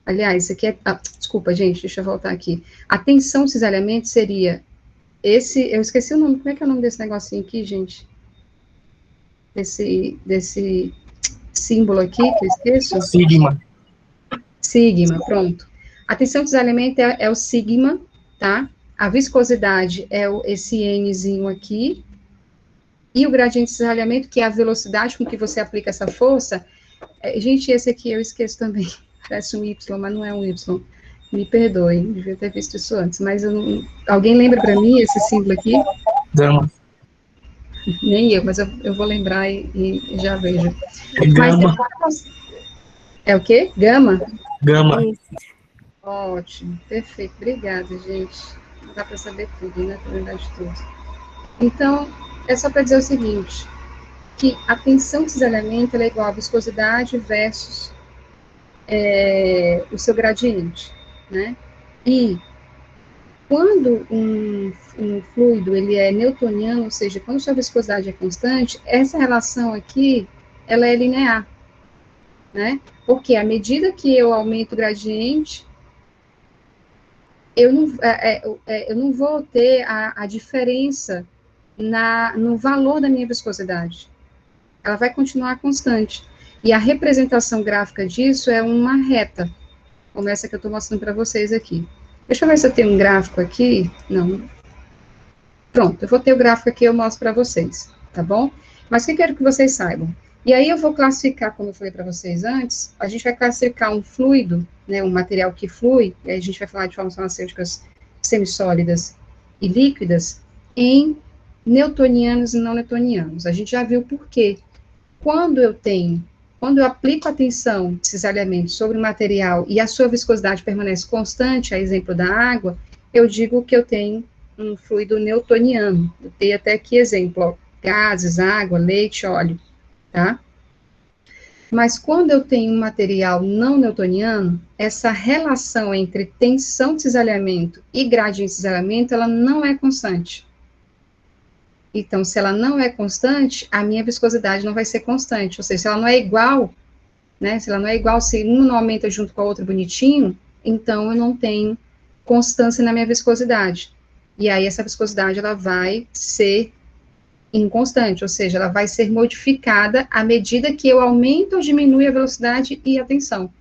Aliás, isso aqui é... desculpa, gente, deixa eu voltar aqui. A tensão de cisalhamento seria eu esqueci o nome, como é que é o nome desse negocinho aqui, gente? Desse símbolo aqui, que eu esqueço? Sigma. Sigma, pronto. A tensão de cisalhamento é o sigma, tá? A viscosidade é esse Nzinho aqui, e o gradiente de cisalhamento, que é a velocidade com que você aplica essa força, gente, esse aqui eu esqueço também, parece um Y, mas não é um Y, me perdoem, devia ter visto isso antes, mas alguém lembra para mim esse símbolo aqui? Gama. Nem eu, mas eu vou lembrar e já vejo. É gama. É o quê? Gama? Gama. Ótimo, perfeito, obrigada, gente. Não dá para saber tudo, né, para lembrar de tudo. Então, é só para dizer o seguinte, que a tensão de cisalhamento é igual a viscosidade versus o seu gradiente, né? E quando um fluido ele é newtoniano, ou seja, quando sua viscosidade é constante, essa relação aqui, ela é linear, né? Porque à medida que eu aumento o gradiente, eu não vou ter a diferença no valor da minha viscosidade. Ela vai continuar constante. E a representação gráfica disso é uma reta, como essa que eu estou mostrando para vocês aqui. Deixa eu ver se eu tenho um gráfico aqui. Não. Pronto, eu vou ter o gráfico aqui, eu mostro para vocês, tá bom? Mas o que eu quero que vocês saibam? E aí eu vou classificar, como eu falei para vocês antes, a gente vai classificar um fluido, né, um material que flui, e aí a gente vai falar de formas farmacêuticas semissólidas e líquidas, em newtonianos e não newtonianos. A gente já viu por quê. Quando eu aplico a tensão de cisalhamento sobre o material e a sua viscosidade permanece constante, a exemplo da água, eu digo que eu tenho um fluido newtoniano. Eu tenho até aqui exemplo, ó, gases, água, leite, óleo, tá? Mas quando eu tenho um material não newtoniano, essa relação entre tensão de cisalhamento e gradiente de cisalhamento, ela não é constante. Então, se ela não é constante, a minha viscosidade não vai ser constante. Ou seja, se ela não é igual, né? Se ela não é igual, se uma não aumenta junto com a outra bonitinho, então eu não tenho constância na minha viscosidade. E aí essa viscosidade, ela vai ser inconstante, ou seja, ela vai ser modificada à medida que eu aumento ou diminuo a velocidade e a tensão.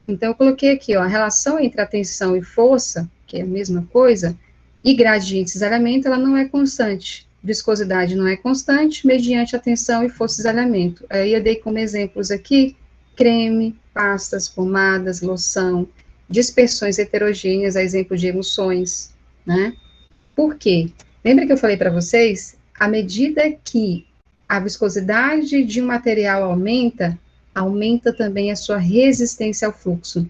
Então, eu coloquei aqui, ó, a relação entre a tensão e força, que é a mesma coisa, e gradiente de cisalhamento, ela não é constante. Viscosidade não é constante, mediante a tensão e força de cisalhamento. Aí eu dei como exemplos aqui, creme, pastas, pomadas, loção, dispersões heterogêneas, a exemplo de emulsões, né? Por quê? Lembra que eu falei para vocês? À medida que a viscosidade de um material aumenta, aumenta também a sua resistência ao fluxo.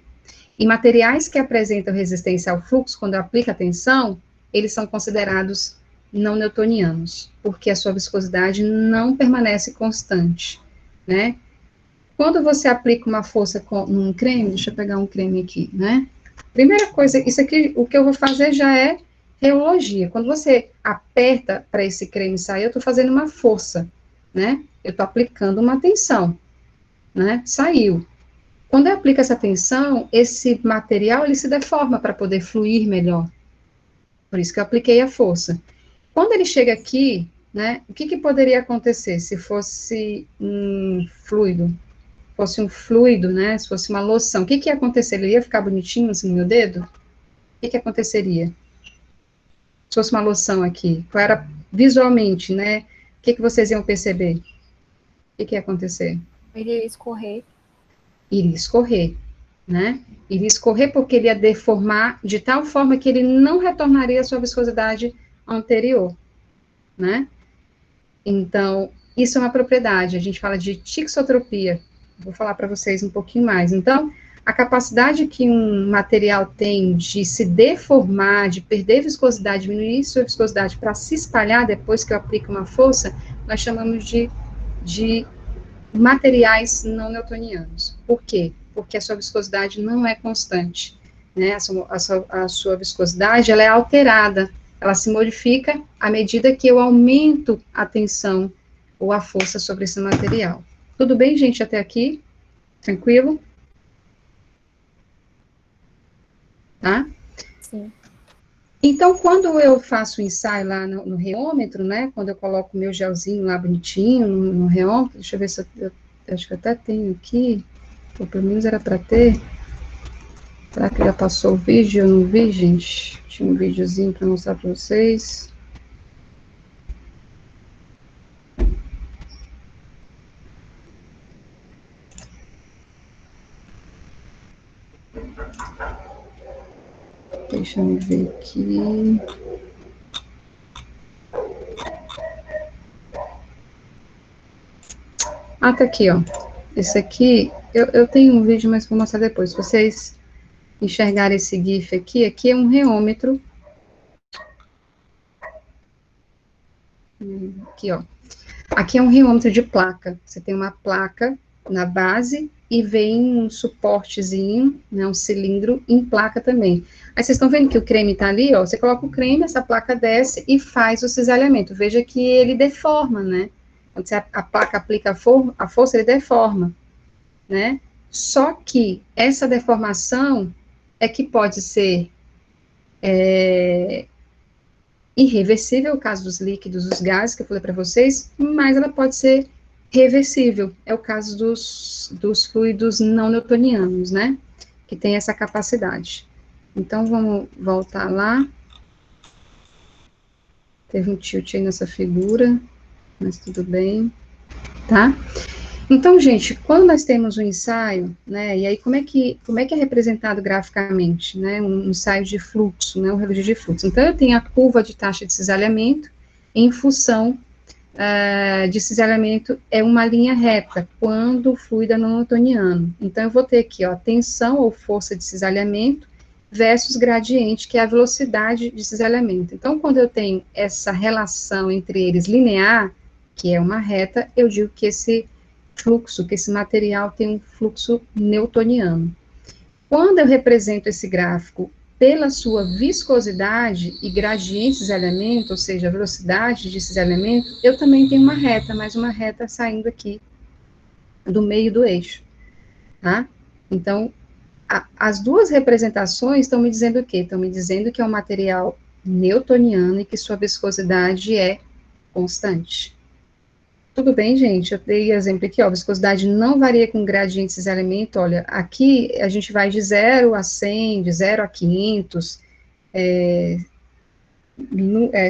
E materiais que apresentam resistência ao fluxo, quando aplica a tensão, eles são considerados não newtonianos, porque a sua viscosidade não permanece constante, né? Quando você aplica uma força com um creme, deixa eu pegar um creme aqui, né? Primeira coisa, isso aqui, o que eu vou fazer já é reologia. Quando você aperta para esse creme sair, eu estou fazendo uma força, né? Eu estou aplicando uma tensão, né? Saiu. Quando eu aplico essa tensão, esse material, ele se deforma para poder fluir melhor. Por isso que eu apliquei a força. Quando ele chega aqui, né, o que poderia acontecer se fosse um fluido? Fosse um fluido, né, se fosse uma loção, o que ia acontecer? Ele ia ficar bonitinho assim no meu dedo? O que aconteceria? Se fosse uma loção aqui, qual era visualmente, né, o que vocês iam perceber? O que ia acontecer? Ele ia escorrer. Iria escorrer, né? Iria escorrer porque ele ia deformar de tal forma que ele não retornaria à sua viscosidade anterior, né? Então, isso é uma propriedade, a gente fala de tixotropia. Vou falar para vocês um pouquinho mais. Então, a capacidade que um material tem de se deformar, de perder viscosidade, diminuir sua viscosidade para se espalhar depois que eu aplico uma força, nós chamamos de materiais não newtonianos. Por quê? Porque a sua viscosidade não é constante, né? A sua viscosidade, ela é alterada, ela se modifica à medida que eu aumento a tensão ou a força sobre esse material. Tudo bem, gente, até aqui? Tranquilo? Tá? Sim. Então, quando eu faço o ensaio lá no reômetro, né, quando eu coloco o meu gelzinho lá bonitinho no reômetro, deixa eu ver se eu acho que eu até tenho aqui, ou pelo menos era para ter. Será que já passou o vídeo? Eu não vi, gente. Tinha um videozinho para mostrar para vocês. Deixa eu ver aqui. Ah, tá aqui, ó. Esse aqui, eu tenho um vídeo, mas vou mostrar depois. Se vocês enxergarem esse GIF aqui é um reômetro. Aqui, ó. Aqui é um reômetro de placa. Você tem uma placa na base e vem um suportezinho, né, um cilindro em placa também. Aí vocês estão vendo que o creme tá ali, ó. Você coloca o creme, essa placa desce e faz o cisalhamento. Veja que ele deforma, né? Quando a placa aplica a força, ele deforma, né? Só que essa deformação é que pode ser irreversível, o caso dos líquidos, dos gases, que eu falei para vocês, mas ela pode ser reversível, é o caso dos fluidos não newtonianos, né? Que tem essa capacidade. Então, vamos voltar lá. Teve um tilt aí nessa figura, mas tudo bem, tá? Então, gente, quando nós temos um ensaio, né, e aí como é que é representado graficamente, né, um ensaio de fluxo, né, um relógio de fluxo. Então, eu tenho a curva de taxa de cisalhamento em função de cisalhamento é uma linha reta, quando o fluido é não newtoniano. Então, eu vou ter aqui, ó, tensão ou força de cisalhamento versus gradiente, que é a velocidade de cisalhamento. Então, quando eu tenho essa relação entre eles linear, que é uma reta, eu digo que esse fluxo, que esse material tem um fluxo newtoniano. Quando eu represento esse gráfico pela sua viscosidade e gradiente de cisalhamento, ou seja, velocidade de cisalhamento, eu também tenho uma reta, mas uma reta saindo aqui do meio do eixo, tá? Então, as duas representações estão me dizendo o quê? Estão me dizendo que é um material newtoniano e que sua viscosidade é constante. Tudo bem, gente? Eu dei exemplo aqui, ó, a viscosidade não varia com gradiente de cisalhamento. Olha, aqui a gente vai de 0 a 100, de 0 a 500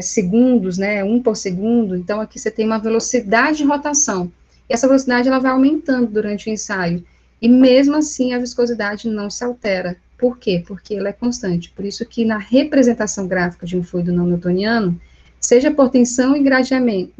segundos, né, 1 por segundo. Então, aqui você tem uma velocidade de rotação. E essa velocidade, ela vai aumentando durante o ensaio. E mesmo assim, a viscosidade não se altera, Por quê? Porque ela é constante. Por isso que na representação gráfica de um fluido não newtoniano, seja por tensão e gradiente,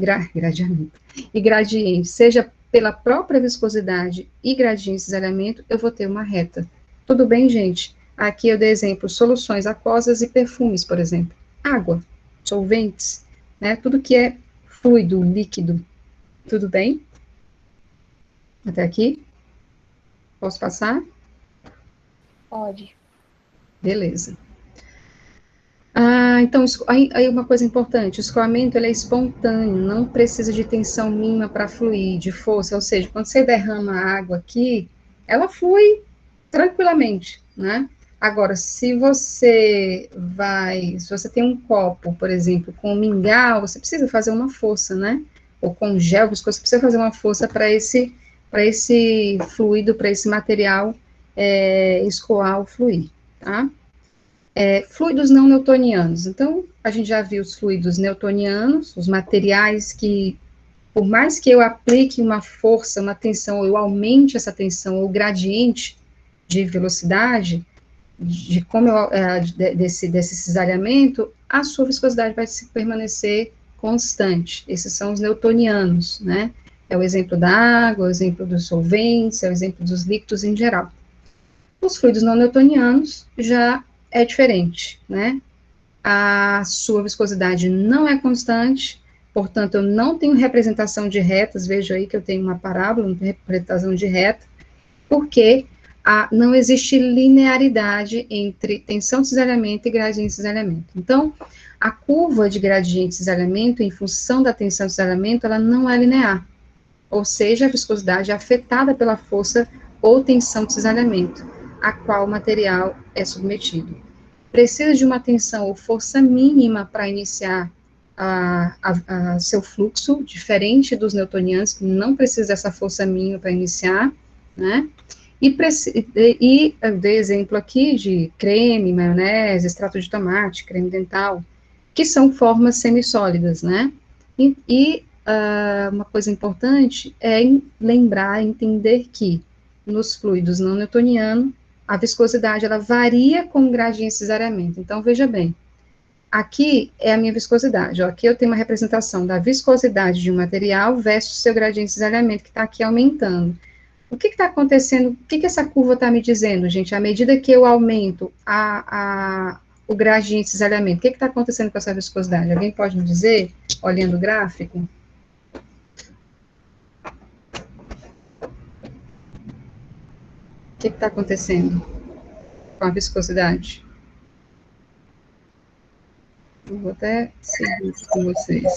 seja pela própria viscosidade e gradiente de cisalhamento, eu vou ter uma reta. Tudo bem, gente? Aqui eu dei exemplo, soluções aquosas e perfumes, por exemplo. Água, solventes, né? Tudo que é fluido, líquido. Tudo bem? Até aqui? Posso passar? Pode. Beleza. Então, aí uma coisa importante, o escoamento ele é espontâneo, não precisa de tensão mínima para fluir, de força, ou seja, quando você derrama a água aqui, ela flui tranquilamente, né? Agora, se você tem um copo, por exemplo, com mingau, você precisa fazer uma força, né? Ou com gel, você precisa fazer uma força para esse fluido, para esse material escoar ou fluir, tá? Fluidos não newtonianos. Então, a gente já viu os fluidos newtonianos, os materiais que, por mais que eu aplique uma força, uma tensão, eu aumente essa tensão, o gradiente de velocidade, desse cisalhamento, a sua viscosidade vai permanecer constante. Esses são os newtonianos, né? É o exemplo da água, é o exemplo dos solventes, é o exemplo dos líquidos em geral. Os fluidos não newtonianos já é diferente, né? A sua viscosidade não é constante, portanto, eu não tenho representação de retas, veja aí que eu tenho uma parábola, não tenho representação de reta, porque não existe linearidade entre tensão de cisalhamento e gradiente de cisalhamento. Então, a curva de gradiente de cisalhamento, em função da tensão de cisalhamento, ela não é linear, ou seja, a viscosidade é afetada pela força ou tensão de cisalhamento, a qual o material é submetido. Precisa de uma tensão ou força mínima para iniciar seu fluxo, diferente dos newtonianos, que não precisa dessa força mínima para iniciar, né? E eu dei exemplo aqui de creme, maionese, extrato de tomate, creme dental, que são formas semissólidas, né? Uma coisa importante é lembrar, entender que nos fluidos não newtonianos, a viscosidade, ela varia com o gradiente de cisalhamento. Então, veja bem, aqui é a minha viscosidade, ó, aqui eu tenho uma representação da viscosidade de um material versus seu gradiente de cisalhamento, que está aqui aumentando. O que está acontecendo, o que essa curva está me dizendo, gente? À medida que eu aumento o gradiente de cisalhamento, o que está acontecendo com essa viscosidade? Alguém pode me dizer, olhando o gráfico? O que está acontecendo com a viscosidade? Eu vou até seguir com vocês.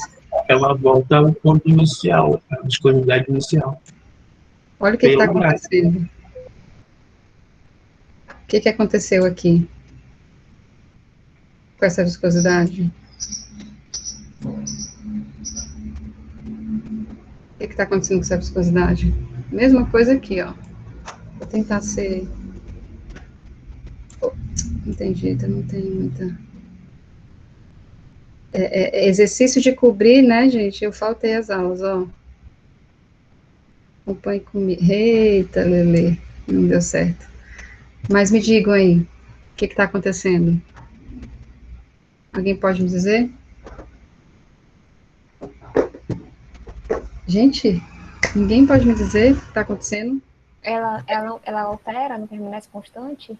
Ela volta ao ponto inicial, a viscosidade inicial. Olha o que está acontecendo. O que aconteceu aqui com essa viscosidade? O que está acontecendo com essa viscosidade? Mesma coisa aqui, ó. Vou tentar ser... Entendi, não tem muita... exercício de cobrir, né, gente? Eu faltei as aulas, ó. Acompanhe comigo. Eita, Lelê, não deu certo. Mas me digam aí, o que está acontecendo? Alguém pode me dizer? Gente, ninguém pode me dizer o que está acontecendo? Ela altera, não permanece constante?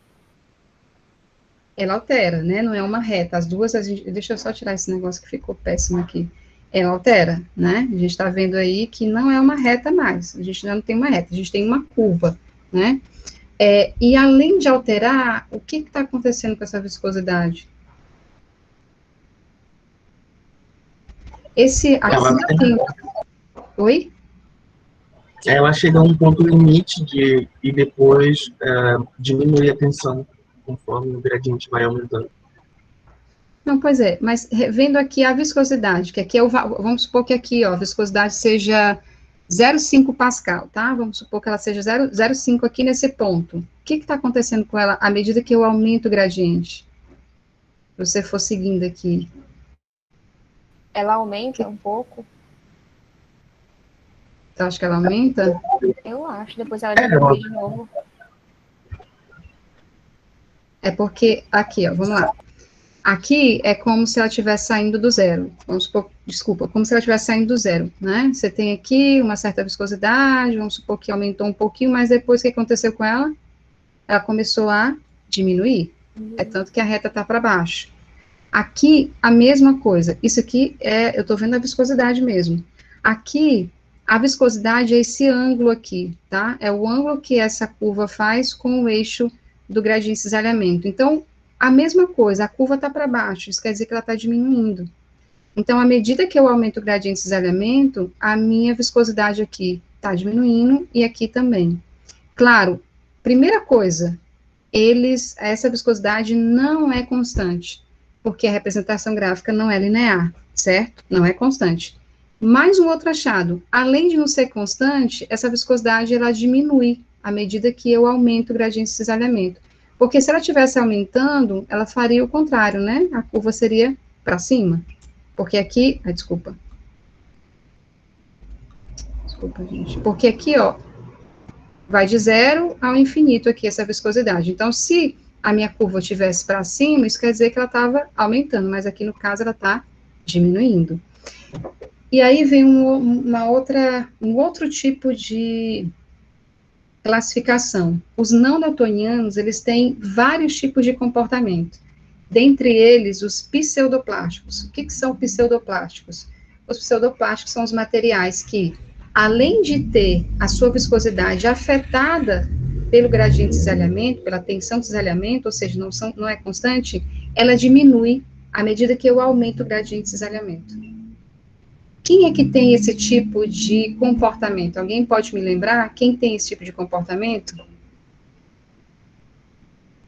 Ela altera, né? Não é uma reta. As duas, deixa eu só tirar esse negócio que ficou péssimo aqui. Ela altera, né? A gente está vendo aí que não é uma reta mais. A gente não tem uma reta, a gente tem uma curva, né? E além de alterar, o que está acontecendo com essa viscosidade? Oi? Ela chega a um ponto limite e depois diminui a tensão conforme o gradiente vai aumentando. Não, pois é, mas vendo aqui a viscosidade, que aqui vamos supor que aqui, ó, a viscosidade seja 0,5 Pascal, tá? Vamos supor que ela seja 0,5 aqui nesse ponto. O que está acontecendo com ela à medida que eu aumento o gradiente? Se você for seguindo aqui. Ela aumenta um pouco? Você acha que ela aumenta? Eu acho, depois ela diminui de novo. É porque, aqui, ó, vamos lá. Aqui é como se ela estivesse saindo do zero. Vamos supor, desculpa, como se ela estivesse saindo do zero, né? Você tem aqui uma certa viscosidade, vamos supor que aumentou um pouquinho, mas depois o que aconteceu com ela? Ela começou a diminuir. É tanto que a reta está para baixo. Aqui, a mesma coisa. Isso aqui eu estou vendo a viscosidade mesmo. Aqui, a viscosidade é esse ângulo aqui, tá? É o ângulo que essa curva faz com o eixo do gradiente de cisalhamento. Então, a mesma coisa, a curva está para baixo, isso quer dizer que ela está diminuindo. Então, à medida que eu aumento o gradiente de cisalhamento, a minha viscosidade aqui está diminuindo e aqui também. Claro, primeira coisa, essa viscosidade não é constante, porque a representação gráfica não é linear, certo? Não é constante. Mais um outro achado, além de não ser constante, essa viscosidade, ela diminui à medida que eu aumento o gradiente de cisalhamento. Porque se ela estivesse aumentando, ela faria o contrário, né? A curva seria para cima. Porque aqui, desculpa, gente. Porque aqui, ó, vai de 0 ao infinito aqui essa viscosidade. Então, se a minha curva estivesse para cima, isso quer dizer que ela estava aumentando, mas aqui no caso ela está diminuindo. E aí vem um outro tipo de classificação. Os não newtonianos, eles têm vários tipos de comportamento. Dentre eles, os pseudoplásticos. O que são pseudoplásticos? Os pseudoplásticos são os materiais que, além de ter a sua viscosidade afetada pelo gradiente de cisalhamento, pela tensão de cisalhamento, ou seja, não é constante, ela diminui à medida que eu aumento o gradiente de cisalhamento. Quem é que tem esse tipo de comportamento? Alguém pode me lembrar? Quem tem esse tipo de comportamento?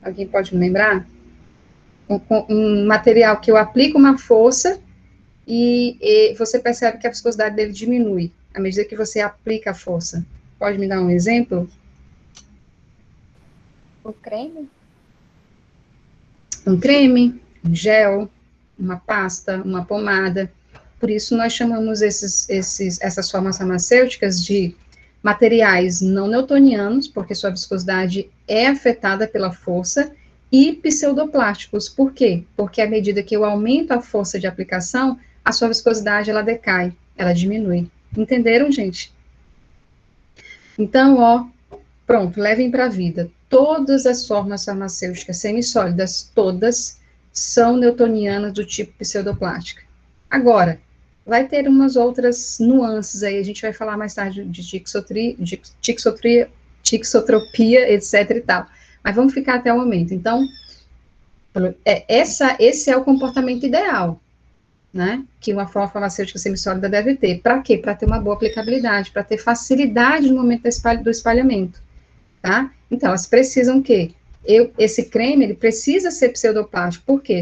Alguém pode me lembrar? Um material que eu aplico uma força e você percebe que a viscosidade dele diminui à medida que você aplica a força. Pode me dar um exemplo? O creme? Um creme, um gel, uma pasta, uma pomada. Por isso, nós chamamos essas formas farmacêuticas de materiais não newtonianos, porque sua viscosidade é afetada pela força, e pseudoplásticos. Por quê? Porque à medida que eu aumento a força de aplicação, a sua viscosidade, ela decai, ela diminui. Entenderam, gente? Então, ó, pronto, levem para a vida. Todas as formas farmacêuticas semissólidas, todas, são newtonianas do tipo pseudoplástica. Agora, vai ter umas outras nuances aí, a gente vai falar mais tarde de tixotropia, etc e tal. Mas vamos ficar até o momento. Então, esse é o comportamento ideal, né? Que uma forma farmacêutica semissólida deve ter. Para quê? Para ter uma boa aplicabilidade, para ter facilidade no momento do espalhamento, tá? Então, elas precisam que esse creme, ele precisa ser pseudoplástico, porque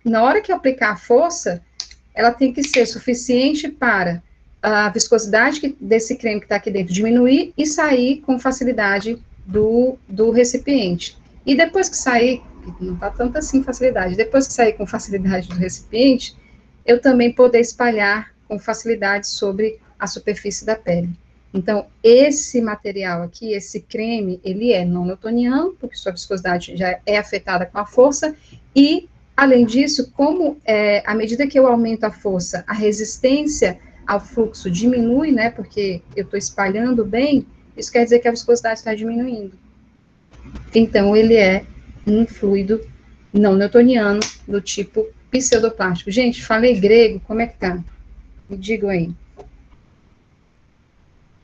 na hora que eu aplicar a força, ela tem que ser suficiente para a viscosidade desse creme que está aqui dentro diminuir e sair com facilidade do recipiente. E depois que sair, não está tanto assim facilidade, depois que sair com facilidade do recipiente, eu também poder espalhar com facilidade sobre a superfície da pele. Então, esse material aqui, esse creme, ele é não newtoniano, porque sua viscosidade já é afetada com a força, e, além disso, à medida que eu aumento a força, a resistência ao fluxo diminui, né, porque eu estou espalhando bem, isso quer dizer que a viscosidade está diminuindo. Então, ele é um fluido não newtoniano, do tipo pseudoplástico. Gente, falei grego, como é que tá? Me digam aí.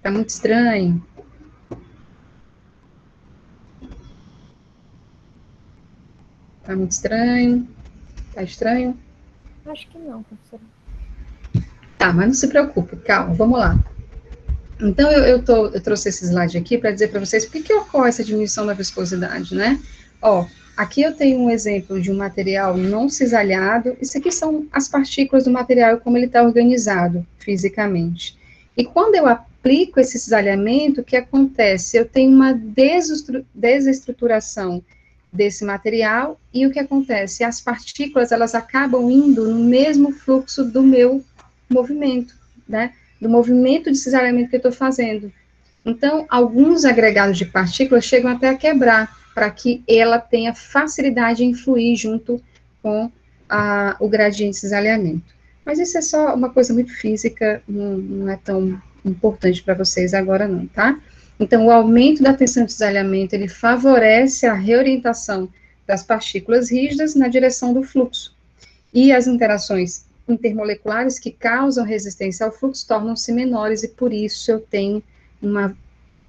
Tá muito estranho? Tá muito estranho? Tá estranho? Acho que não, professora. Tá, mas não se preocupe, calma, vamos lá. Então, eu trouxe esse slide aqui para dizer para vocês por que ocorre essa diminuição da viscosidade, né? Ó, aqui eu tenho um exemplo de um material não cisalhado. Isso aqui são as partículas do material e como ele está organizado fisicamente. E quando eu aplico esse cisalhamento, o que acontece? Eu tenho uma desestruturação desse material e o que acontece? As partículas, elas acabam indo no mesmo fluxo do meu movimento, né? Do movimento de cisalhamento que eu estou fazendo. Então, alguns agregados de partículas chegam até a quebrar. para que ela tenha facilidade em fluir junto com o gradiente de cisalhamento. Mas isso é só uma coisa muito física, não é tão importante para vocês agora não, tá? Então, o aumento da tensão de cisalhamento, ele favorece a reorientação das partículas rígidas na direção do fluxo. E as interações intermoleculares que causam resistência ao fluxo tornam-se menores, e por isso eu tenho uma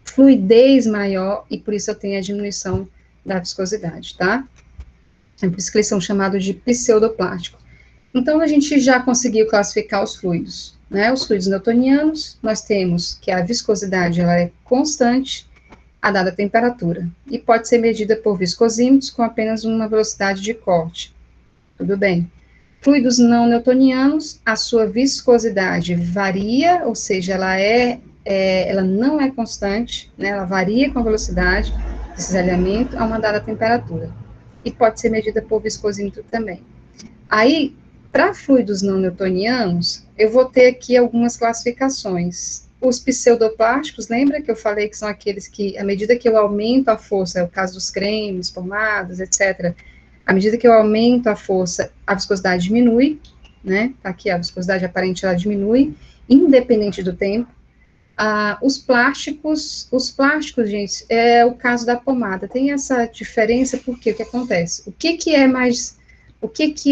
fluidez maior, e por isso eu tenho a diminuição da viscosidade, tá? É por isso que eles são chamados de pseudoplástico. Então, a gente já conseguiu classificar os fluidos, né? Os fluidos newtonianos, nós temos que a viscosidade, ela é constante a dada temperatura, e pode ser medida por viscosímetros com apenas uma velocidade de corte. Tudo bem. Fluidos não newtonianos, a sua viscosidade varia, ou seja, ela não é constante, né? Ela varia com a velocidade de cisalhamento a uma dada temperatura, e pode ser medida por viscosímetro também. Aí, para fluidos não newtonianos, eu vou ter aqui algumas classificações. Os pseudoplásticos, lembra que eu falei que são aqueles que, à medida que eu aumento a força, é o caso dos cremes, pomadas, etc., à medida que eu aumento a força, a viscosidade diminui, né? Tá aqui a viscosidade aparente, ela diminui, independente do tempo. Os plásticos, gente, é o caso da pomada. Tem essa diferença porque o que acontece? O que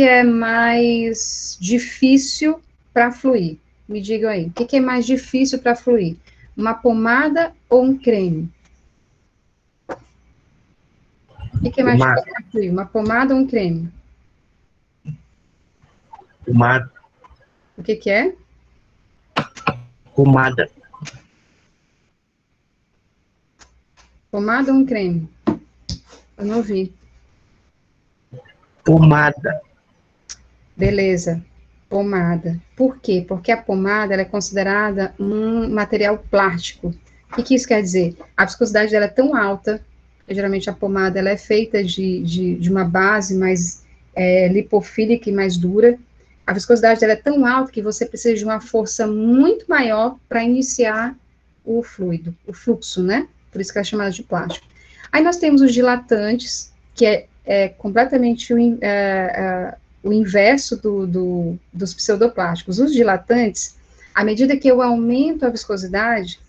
é mais difícil para fluir? Me digam aí, o que é mais difícil para fluir? Uma pomada ou um creme? O que é mais difícil para fluir? Uma pomada ou um creme? Pomada. O que é? Pomada. Pomada ou um creme? Eu não ouvi. Pomada. Beleza, pomada. Por quê? Porque a pomada ela é considerada um material plástico. O que isso quer dizer? A viscosidade dela é tão alta, geralmente a pomada ela é feita de uma base mais lipofílica e mais dura. A viscosidade dela é tão alta que você precisa de uma força muito maior para iniciar o fluido, o fluxo, né? Por isso que é chamada de plástico. Aí nós temos os dilatantes, que é completamente o inverso dos pseudoplásticos. Os dilatantes, à medida que eu aumento a viscosidade,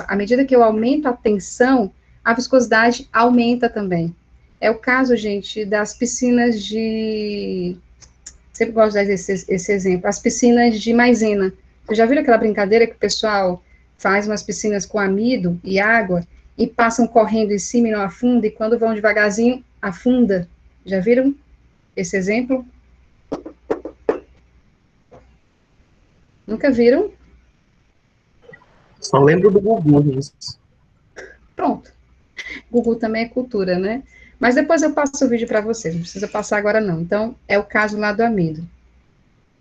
à medida que eu aumento a tensão, a viscosidade aumenta também. É o caso, gente, das piscinas sempre gosto de dar esse exemplo, as piscinas de maisena. Vocês já viram aquela brincadeira que o pessoal faz umas piscinas com amido e água, e passam correndo em cima e não afunda, e quando vão devagarzinho, afunda? Já viram esse exemplo? Nunca viram? Só lembro do Gugu. Pronto. Gugu também é cultura, né? Mas depois eu passo o vídeo para vocês, não precisa passar agora não. Então, é o caso lá do amido,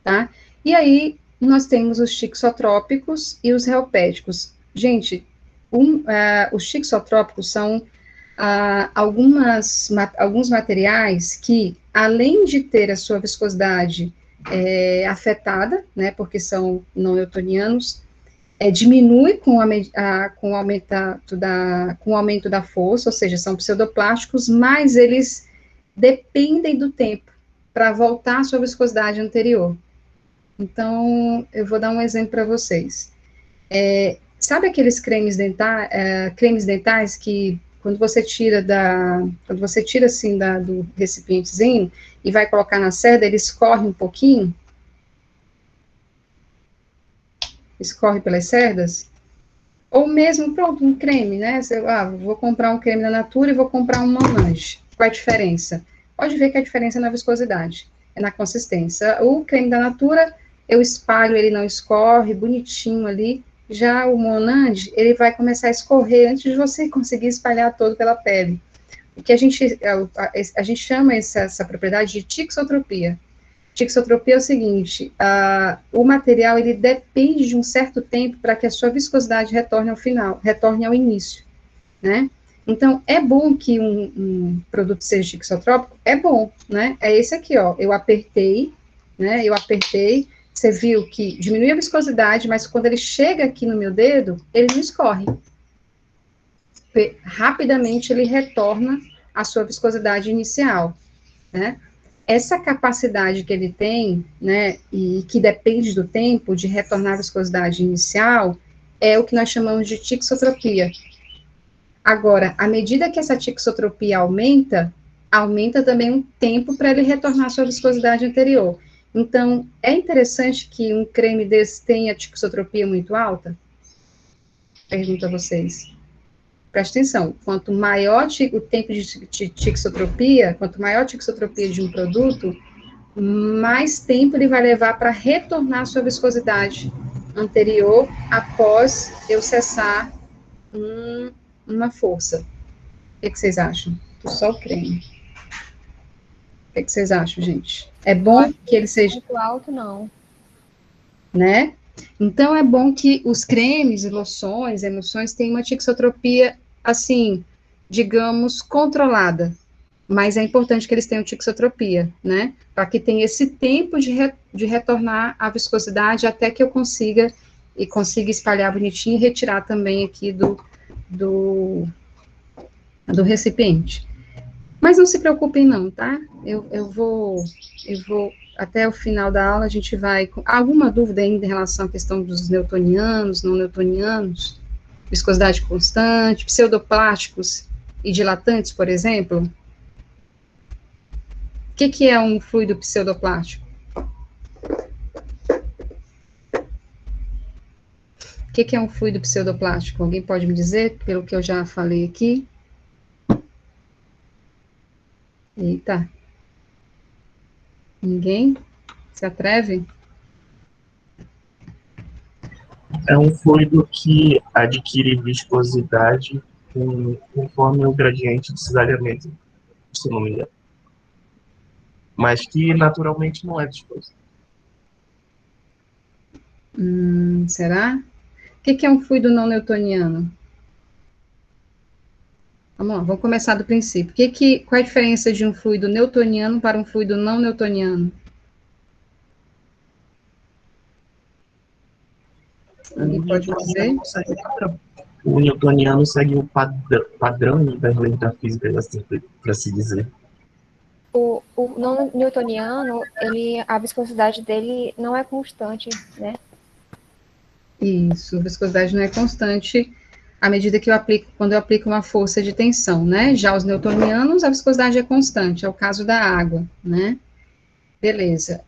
tá? E aí, nós temos os tixotrópicos e os reopédicos. Gente, os tixotrópicos são alguns materiais que, além de ter a sua viscosidade afetada, né, porque são não newtonianos, diminui com o aumento da força, ou seja, são pseudoplásticos, mas eles dependem do tempo para voltar à sua viscosidade anterior. Então, eu vou dar um exemplo para vocês. Sabe aqueles cremes dentais que quando você tira assim do recipientezinho e vai colocar na cerda, ele escorre um pouquinho? Escorre pelas cerdas? Ou mesmo, pronto, um creme, né? Vou comprar um creme da Natura e vou comprar um Monange. Qual é a diferença? Pode ver que a diferença é na viscosidade, é na consistência. O creme da Natura, eu espalho, ele não escorre, bonitinho ali. Já o Monange, ele vai começar a escorrer antes de você conseguir espalhar todo pela pele. O que a gente chama essa propriedade de tixotropia. Tixotropia é o seguinte, o material, ele depende de um certo tempo para que a sua viscosidade retorne ao início, né? Então, é bom que um produto seja tixotrópico? É bom, né? É esse aqui, ó, eu apertei, você viu que diminui a viscosidade, mas quando ele chega aqui no meu dedo, ele não escorre. Rapidamente ele retorna a sua viscosidade inicial, né? Essa capacidade que ele tem, né, e que depende do tempo de retornar à viscosidade inicial, é o que nós chamamos de tixotropia. Agora, à medida que essa tixotropia aumenta, aumenta também o tempo para ele retornar à sua viscosidade anterior. Então, é interessante que um creme desse tenha tixotropia muito alta? Pergunto a vocês. Presta atenção, quanto maior o tempo de tixotropia, quanto maior a tixotropia de um produto, mais tempo ele vai levar para retornar à sua viscosidade anterior após eu cessar uma força. O que vocês acham? Só o creme. O que vocês acham, gente? É bom que ele seja muito alto, não. Né? Então, é bom que os cremes, loções, emulsões tenham uma tixotropia, assim, digamos, controlada. Mas é importante que eles tenham tixotropia, né? Para que tenha esse tempo de retornar à viscosidade até que eu consiga espalhar bonitinho e retirar também aqui do recipiente. Mas não se preocupem não, tá? Eu vou, até o final da aula a gente vai, alguma dúvida ainda em relação à questão dos newtonianos, não newtonianos, viscosidade constante, pseudoplásticos e dilatantes, por exemplo? O que é um fluido pseudoplástico? O que é um fluido pseudoplástico? Alguém pode me dizer, pelo que eu já falei aqui? Eita. Ninguém se atreve? É um fluido que adquire viscosidade conforme o gradiente de cisalhamento, se não me engano. Mas que naturalmente não é viscoso. Será? O que é um fluido não newtoniano? Vamos lá, vamos começar do princípio. Qual é a diferença de um fluido newtoniano para um fluido não newtoniano? Alguém pode dizer? O newtoniano segue o padrão das leis da física, assim, para se dizer. O não newtoniano, a viscosidade dele não é constante, né? Isso, a viscosidade não é constante à medida que quando eu aplico uma força de tensão, né? Já os newtonianos, a viscosidade é constante, é o caso da água, né? Beleza.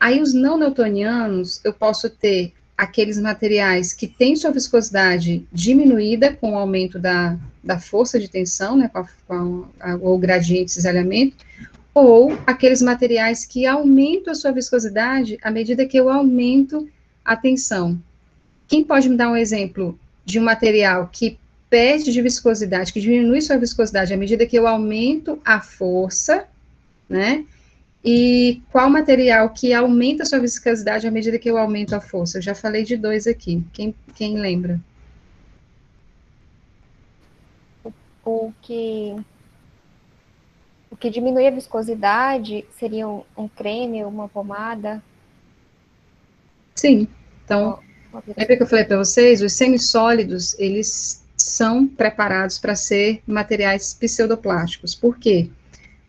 Aí os não newtonianos, eu posso ter aqueles materiais que têm sua viscosidade diminuída com o aumento da força de tensão, né, com o gradiente de cisalhamento, ou aqueles materiais que aumentam a sua viscosidade à medida que eu aumento a tensão. Quem pode me dar um exemplo de um material que perde de viscosidade, que diminui sua viscosidade à medida que eu aumento a força, né? E qual material que aumenta a sua viscosidade à medida que eu aumento a força? Eu já falei de dois aqui. Quem lembra? O que diminui a viscosidade seria um creme, uma pomada? Sim. Então, lembra que eu falei para vocês? Os semissólidos, eles são preparados para ser materiais pseudoplásticos. Por quê?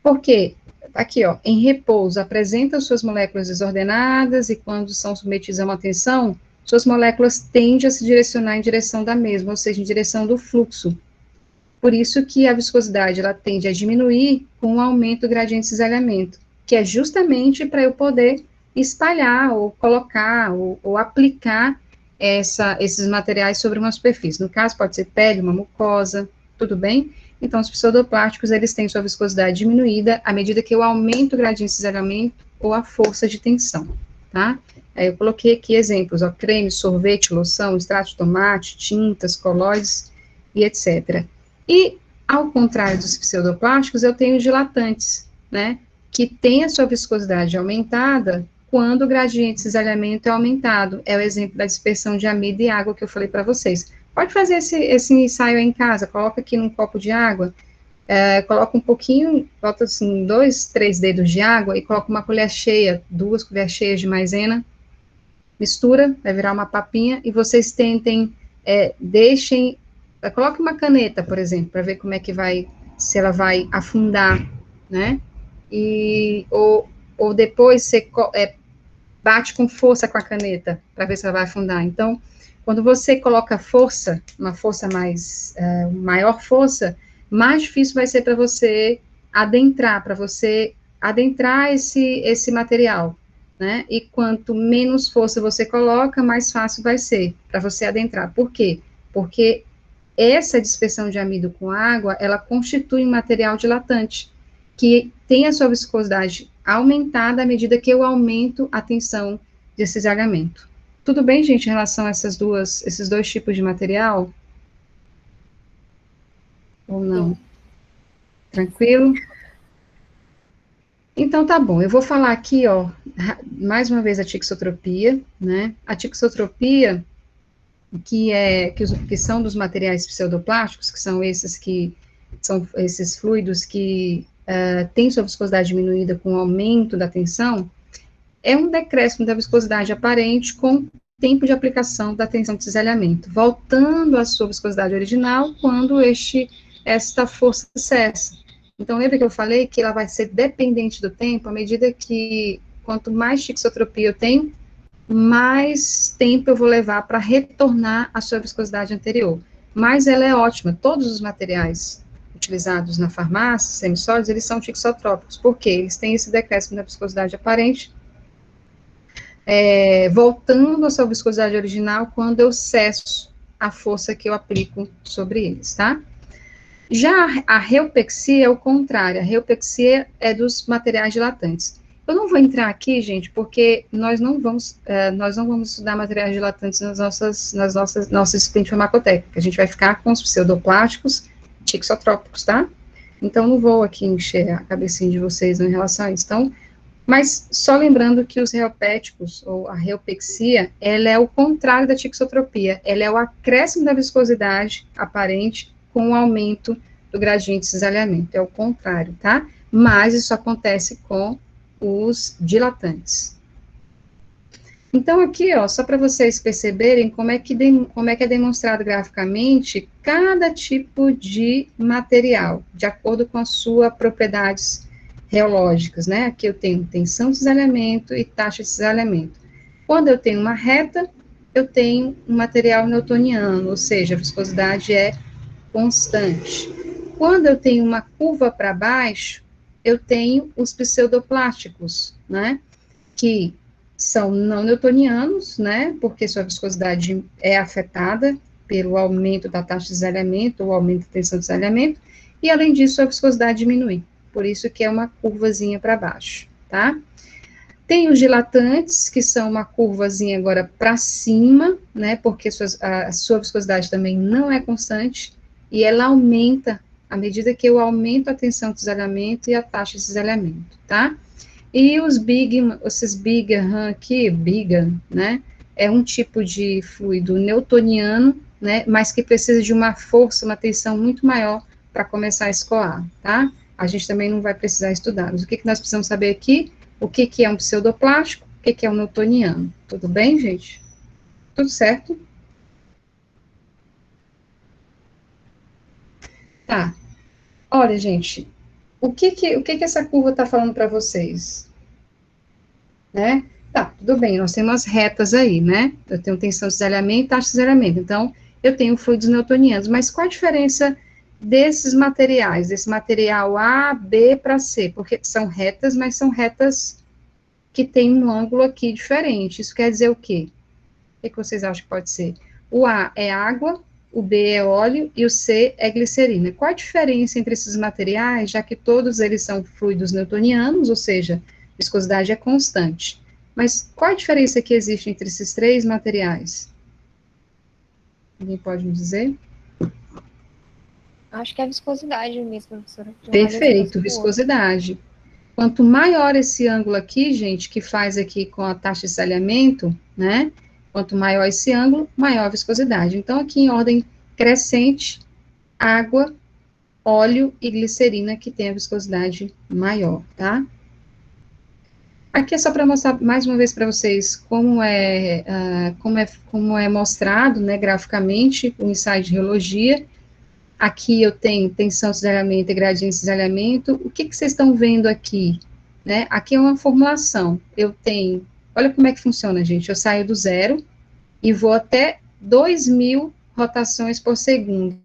Porque, aqui, ó, em repouso, apresentam suas moléculas desordenadas e quando são submetidos a uma tensão, suas moléculas tendem a se direcionar em direção da mesma, ou seja, em direção do fluxo. Por isso que a viscosidade, ela tende a diminuir com o aumento do gradiente de cisalhamento, que é justamente para eu poder espalhar, ou colocar, ou aplicar esses materiais sobre uma superfície. No caso, pode ser pele, uma mucosa, tudo bem? Então, os pseudoplásticos, eles têm sua viscosidade diminuída à medida que eu aumento o gradiente de cisalhamento ou a força de tensão, tá? Aí eu coloquei aqui exemplos, ó, creme, sorvete, loção, extrato de tomate, tintas, colóides e etc. E, ao contrário dos pseudoplásticos, eu tenho dilatantes, né, que têm a sua viscosidade aumentada quando o gradiente de cisalhamento é aumentado. É o exemplo da dispersão de amido e água que eu falei para vocês. Pode fazer esse ensaio aí em casa, coloca aqui num copo de água, coloca um pouquinho, bota assim, 2, 3 dedos de água e coloca uma colher cheia, 2 colheres cheias de maisena, mistura, vai virar uma papinha, e vocês tentem, coloque uma caneta, por exemplo, para ver como é que vai se ela vai afundar, né? Ou depois você bate com força com a caneta para ver se ela vai afundar. Então, quando você coloca força, uma força maior força, mais difícil vai ser para você adentrar esse material, né? E quanto menos força você coloca, mais fácil vai ser para você adentrar. Por quê? Porque essa dispersão de amido com água, ela constitui um material dilatante, que tem a sua viscosidade aumentada à medida que eu aumento a tensão de cisalhamento. Tudo bem, gente, em relação a esses dois tipos de material? Ou não? Tranquilo? Então, tá bom. Eu vou falar aqui, ó, mais uma vez a tixotropia, né? A tixotropia, que são dos materiais pseudoplásticos, que são esses fluidos que têm sua viscosidade diminuída com o aumento da tensão, é um decréscimo da viscosidade aparente com tempo de aplicação da tensão de cisalhamento, voltando à sua viscosidade original quando esta força cessa. Então, lembra que eu falei que ela vai ser dependente do tempo, à medida que, quanto mais tixotropia eu tenho, mais tempo eu vou levar para retornar à sua viscosidade anterior. Mas ela é ótima, todos os materiais utilizados na farmácia, semissólidos, eles são tixotrópicos, porque eles têm esse decréscimo da viscosidade aparente, voltando à sua viscosidade original quando eu cesso a força que eu aplico sobre eles, tá? Já a reupexia é o contrário, a reupexia é dos materiais dilatantes. Eu não vou entrar aqui, gente, porque nós não vamos estudar materiais dilatantes nas nossas disciplinas farmacotécnicas. A gente vai ficar com os pseudoplásticos tixotrópicos, tá? Então, não vou aqui encher a cabecinha de vocês em relação a isso. Então, mas só lembrando que os reopéticos, ou a reupexia, ela é o contrário da tixotropia. Ela é o acréscimo da viscosidade aparente com o aumento do gradiente de cisalhamento. É o contrário, tá? Mas isso acontece com os dilatantes. Então, aqui, ó, só para vocês perceberem como é que é demonstrado graficamente cada tipo de material, de acordo com as suas propriedades reológicas, né? Aqui eu tenho tensão de cisalhamento e taxa de cisalhamento. Quando eu tenho uma reta, eu tenho um material newtoniano, ou seja, a viscosidade é constante. Quando eu tenho uma curva para baixo, eu tenho os pseudoplásticos, né? Que são não newtonianos, né? Porque sua viscosidade é afetada pelo aumento da taxa de cisalhamento ou aumento da tensão de cisalhamento, e além disso, a viscosidade diminui. Por isso que é uma curvazinha para baixo, tá? Tem os dilatantes, que são uma curvazinha agora para cima, né? Porque a sua viscosidade também não é constante, e ela aumenta à medida que eu aumento a tensão de cisalhamento e a taxa de cisalhamento, tá? E esses Biga aqui, né? É um tipo de fluido newtoniano, né? Mas que precisa de uma força, uma tensão muito maior para começar a escoar, tá? A gente também não vai precisar estudar. Mas o que nós precisamos saber aqui? O que é um pseudoplástico? O que é um newtoniano? Tudo bem, gente? Tudo certo? Tá. Olha, gente, o que essa curva está falando para vocês? Né? Tá, tudo bem, nós temos as retas aí, né? Eu tenho tensão de cisalhamento e taxa de cisalhamento. Então, eu tenho fluidos newtonianos. Mas qual a diferença desses materiais, desse material A, B para C? Porque são retas, mas são retas que têm um ângulo aqui diferente. Isso quer dizer o quê? O que vocês acham que pode ser? O A é água, o B é óleo e o C é glicerina. Qual a diferença entre esses materiais, já que todos eles são fluidos newtonianos, ou seja, viscosidade é constante. Mas qual a diferença que existe entre esses três materiais? Alguém pode me dizer? Acho que é a viscosidade mesmo, professora. Perfeito, viscosidade. Quanto maior esse ângulo aqui, gente, que faz aqui com a taxa de cisalhamento, né? Quanto maior esse ângulo, maior a viscosidade. Então, aqui em ordem crescente, água, óleo e glicerina, que tem a viscosidade maior, tá? Aqui é só para mostrar mais uma vez para vocês como é mostrado, né, graficamente, o ensaio de reologia. Aqui eu tenho tensão, cisalhamento e gradiente de cisalhamento. O que vocês estão vendo aqui? Né? Aqui é uma formulação. Eu tenho, olha como é que funciona, gente. Eu saio do zero e vou até 2.000 rotações por segundo.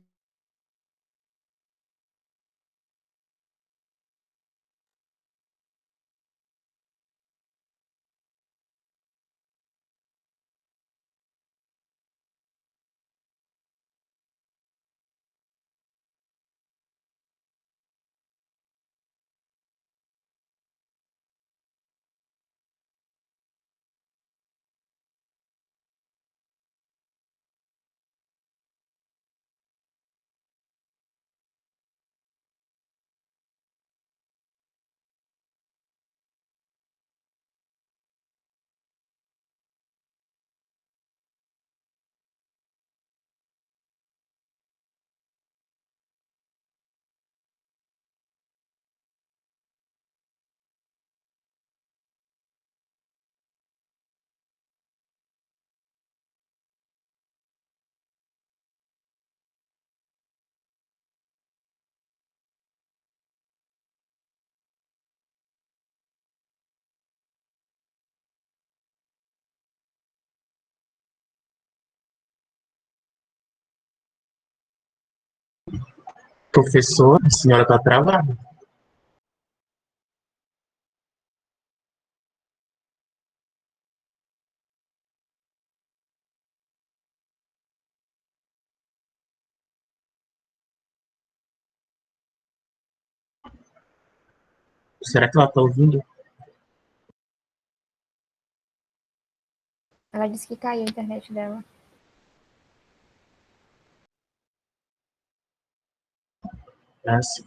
Professor, a senhora está travada. Será que ela está ouvindo? Ela disse que caiu a internet dela. Ah, sim.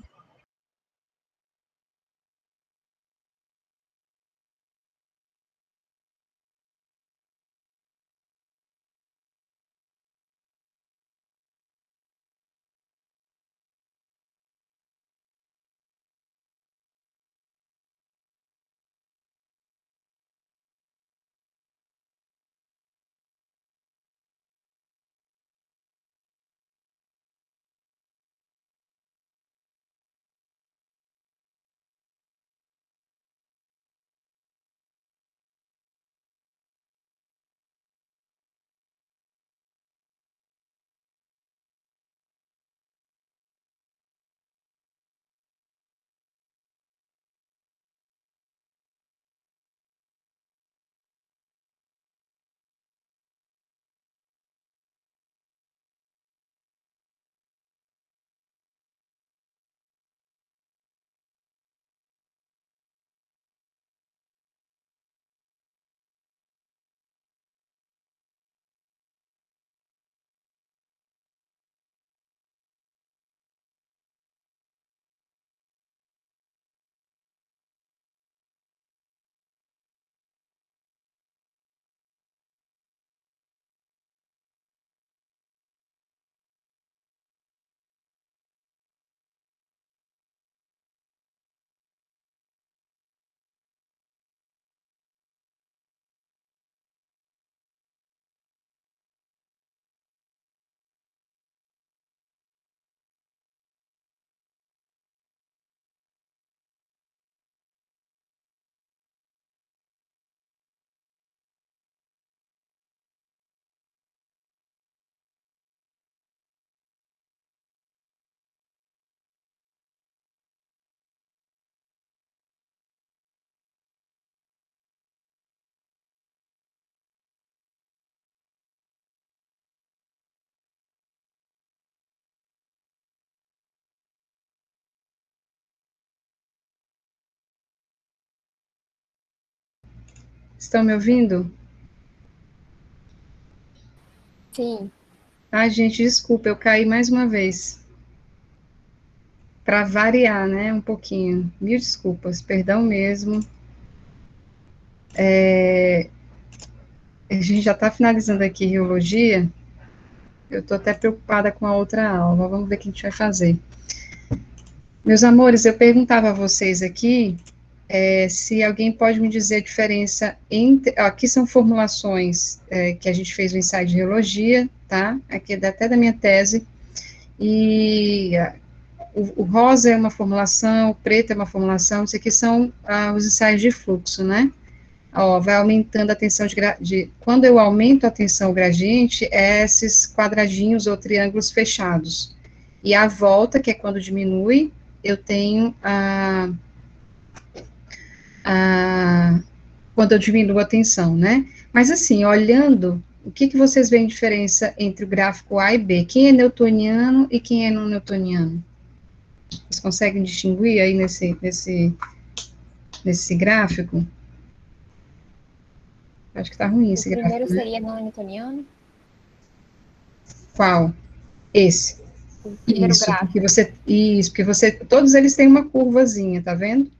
Estão me ouvindo? Sim. Ai, gente, desculpa, eu caí mais uma vez. Para variar, né, um pouquinho. Mil desculpas, perdão mesmo. A gente já está finalizando aqui riologia. Eu estou até preocupada com a outra aula. Vamos ver o que a gente vai fazer. Meus amores, eu perguntava a vocês aqui se alguém pode me dizer a diferença entre... Aqui são formulações que a gente fez no ensaio de riologia, tá? Aqui é até da minha tese. E o rosa é uma formulação, o preto é uma formulação, isso aqui são os ensaios de fluxo, né? Ó, vai aumentando a tensão quando eu aumento a tensão gradiente, é esses quadradinhos ou triângulos fechados. E a volta, que é quando diminui, eu tenho quando eu diminuo a tensão, né? Mas assim, olhando, o que vocês veem diferença entre o gráfico A e B? Quem é newtoniano e quem é não newtoniano? Vocês conseguem distinguir aí nesse gráfico? Acho que tá ruim O esse primeiro gráfico, né? seria não newtoniano. Qual? Esse. O primeiro gráfico. Porque você, todos eles têm uma curvazinha, tá vendo?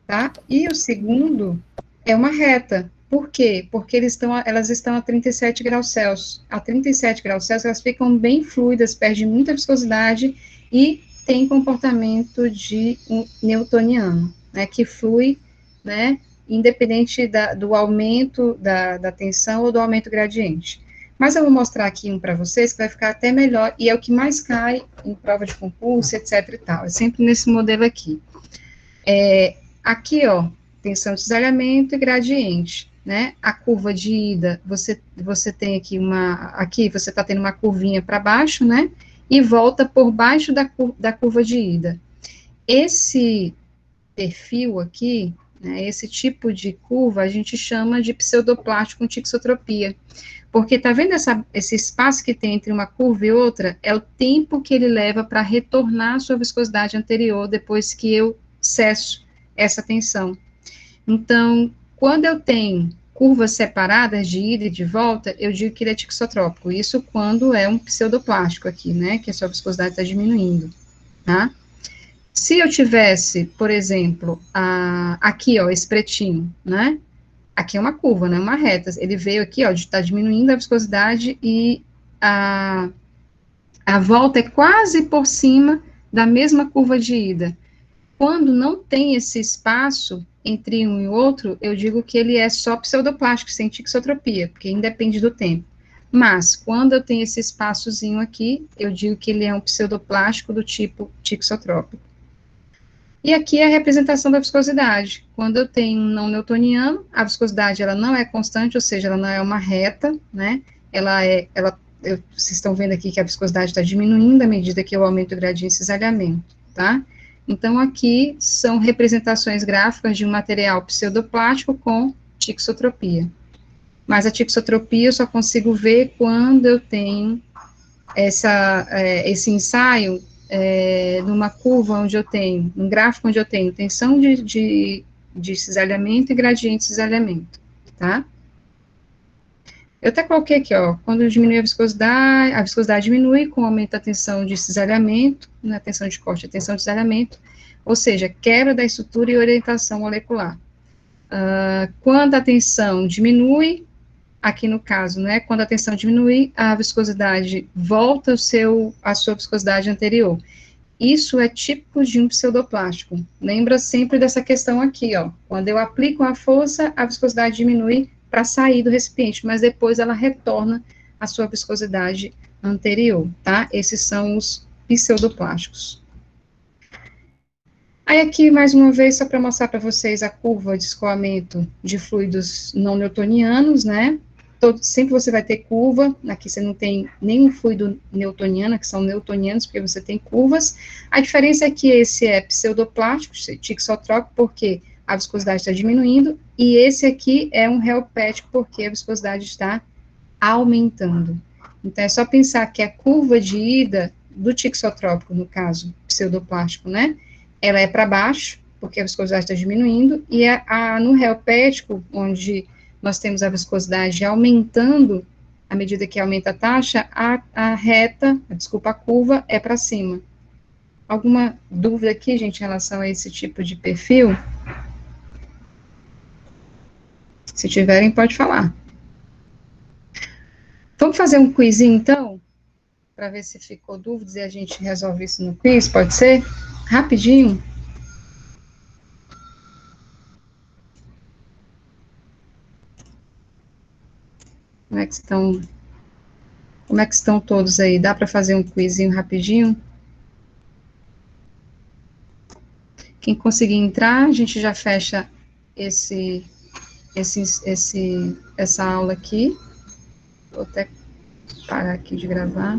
Tá? E o segundo é uma reta. Por quê? Porque elas estão a 37 graus Celsius. A 37 graus Celsius, elas ficam bem fluidas, perdem muita viscosidade e tem comportamento de um newtoniano, né, que flui, né, independente do aumento da tensão ou do aumento gradiente. Mas eu vou mostrar aqui um para vocês que vai ficar até melhor, e é o que mais cai em prova de concurso, etc e tal. É sempre nesse modelo aqui. Aqui, ó, tensão de cisalhamento e gradiente, né? A curva de ida, você tem aqui você está tendo uma curvinha para baixo, né? E volta por baixo da curva de ida. Esse perfil aqui, né, esse tipo de curva, a gente chama de pseudoplástico com tixotropia. Porque tá vendo esse espaço que tem entre uma curva e outra? É o tempo que ele leva para retornar à sua viscosidade anterior depois que eu cesso essa tensão. Então, quando eu tenho curvas separadas de ida e de volta, eu digo que ele é tixotrópico. Isso quando é um pseudoplástico aqui, né? Que a sua viscosidade está diminuindo, tá? Se eu tivesse, por exemplo, aqui, ó, esse pretinho, né? Aqui é uma curva, não é uma reta. Ele veio aqui, ó, está diminuindo a viscosidade e a volta é quase por cima da mesma curva de ida. Quando não tem esse espaço entre um e outro, eu digo que ele é só pseudoplástico, sem tixotropia, porque independe do tempo. Mas, quando eu tenho esse espaçozinho aqui, eu digo que ele é um pseudoplástico do tipo tixotrópico. E aqui é a representação da viscosidade. Quando eu tenho um não newtoniano, a viscosidade ela não é constante, ou seja, ela não é uma reta, né? Vocês estão vendo aqui que a viscosidade está diminuindo à medida que eu aumento o gradiente de cisalhamento, tá? Então, aqui são representações gráficas de um material pseudoplástico com tixotropia. Mas a tixotropia eu só consigo ver quando eu tenho esse ensaio numa curva onde eu tenho, num gráfico onde eu tenho tensão de cisalhamento e gradiente de cisalhamento, tá? Eu até coloquei aqui, ó, quando diminui a viscosidade diminui com o aumento da tensão de cisalhamento, na tensão de corte, a tensão de cisalhamento, ou seja, quebra da estrutura e orientação molecular. Quando a tensão diminui, aqui no caso, né, quando a tensão diminui, a viscosidade volta à sua viscosidade anterior. Isso é típico de um pseudoplástico. Lembra sempre dessa questão aqui, ó. Quando eu aplico a força, a viscosidade diminui para sair do recipiente, mas depois ela retorna à sua viscosidade anterior, tá? Esses são os pseudoplásticos. Aí aqui, mais uma vez, só para mostrar para vocês a curva de escoamento de fluidos não newtonianos, né? Sempre você vai ter curva, aqui você não tem nenhum fluido newtoniano, que são newtonianos, porque você tem curvas. A diferença é que esse é pseudoplástico, tixotrópico, porque a viscosidade está diminuindo, e esse aqui é um reopético, porque a viscosidade está aumentando. Então, é só pensar que a curva de ida do tixotrópico, no caso, pseudoplástico, né, ela é para baixo, porque a viscosidade está diminuindo, e no reopético, onde nós temos a viscosidade aumentando, à medida que aumenta a taxa, a curva é para cima. Alguma dúvida aqui, gente, em relação a esse tipo de perfil? Se tiverem, pode falar. Vamos fazer um quizinho, então, para ver se ficou dúvidas e a gente resolve isso no quiz, pode ser? Rapidinho. Como é que estão Como é que estão todos aí? Dá para fazer um quizinho rapidinho? Quem conseguir entrar, a gente já fecha essa aula aqui. Vou até parar aqui de gravar.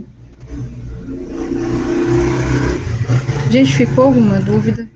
Gente, ficou alguma dúvida?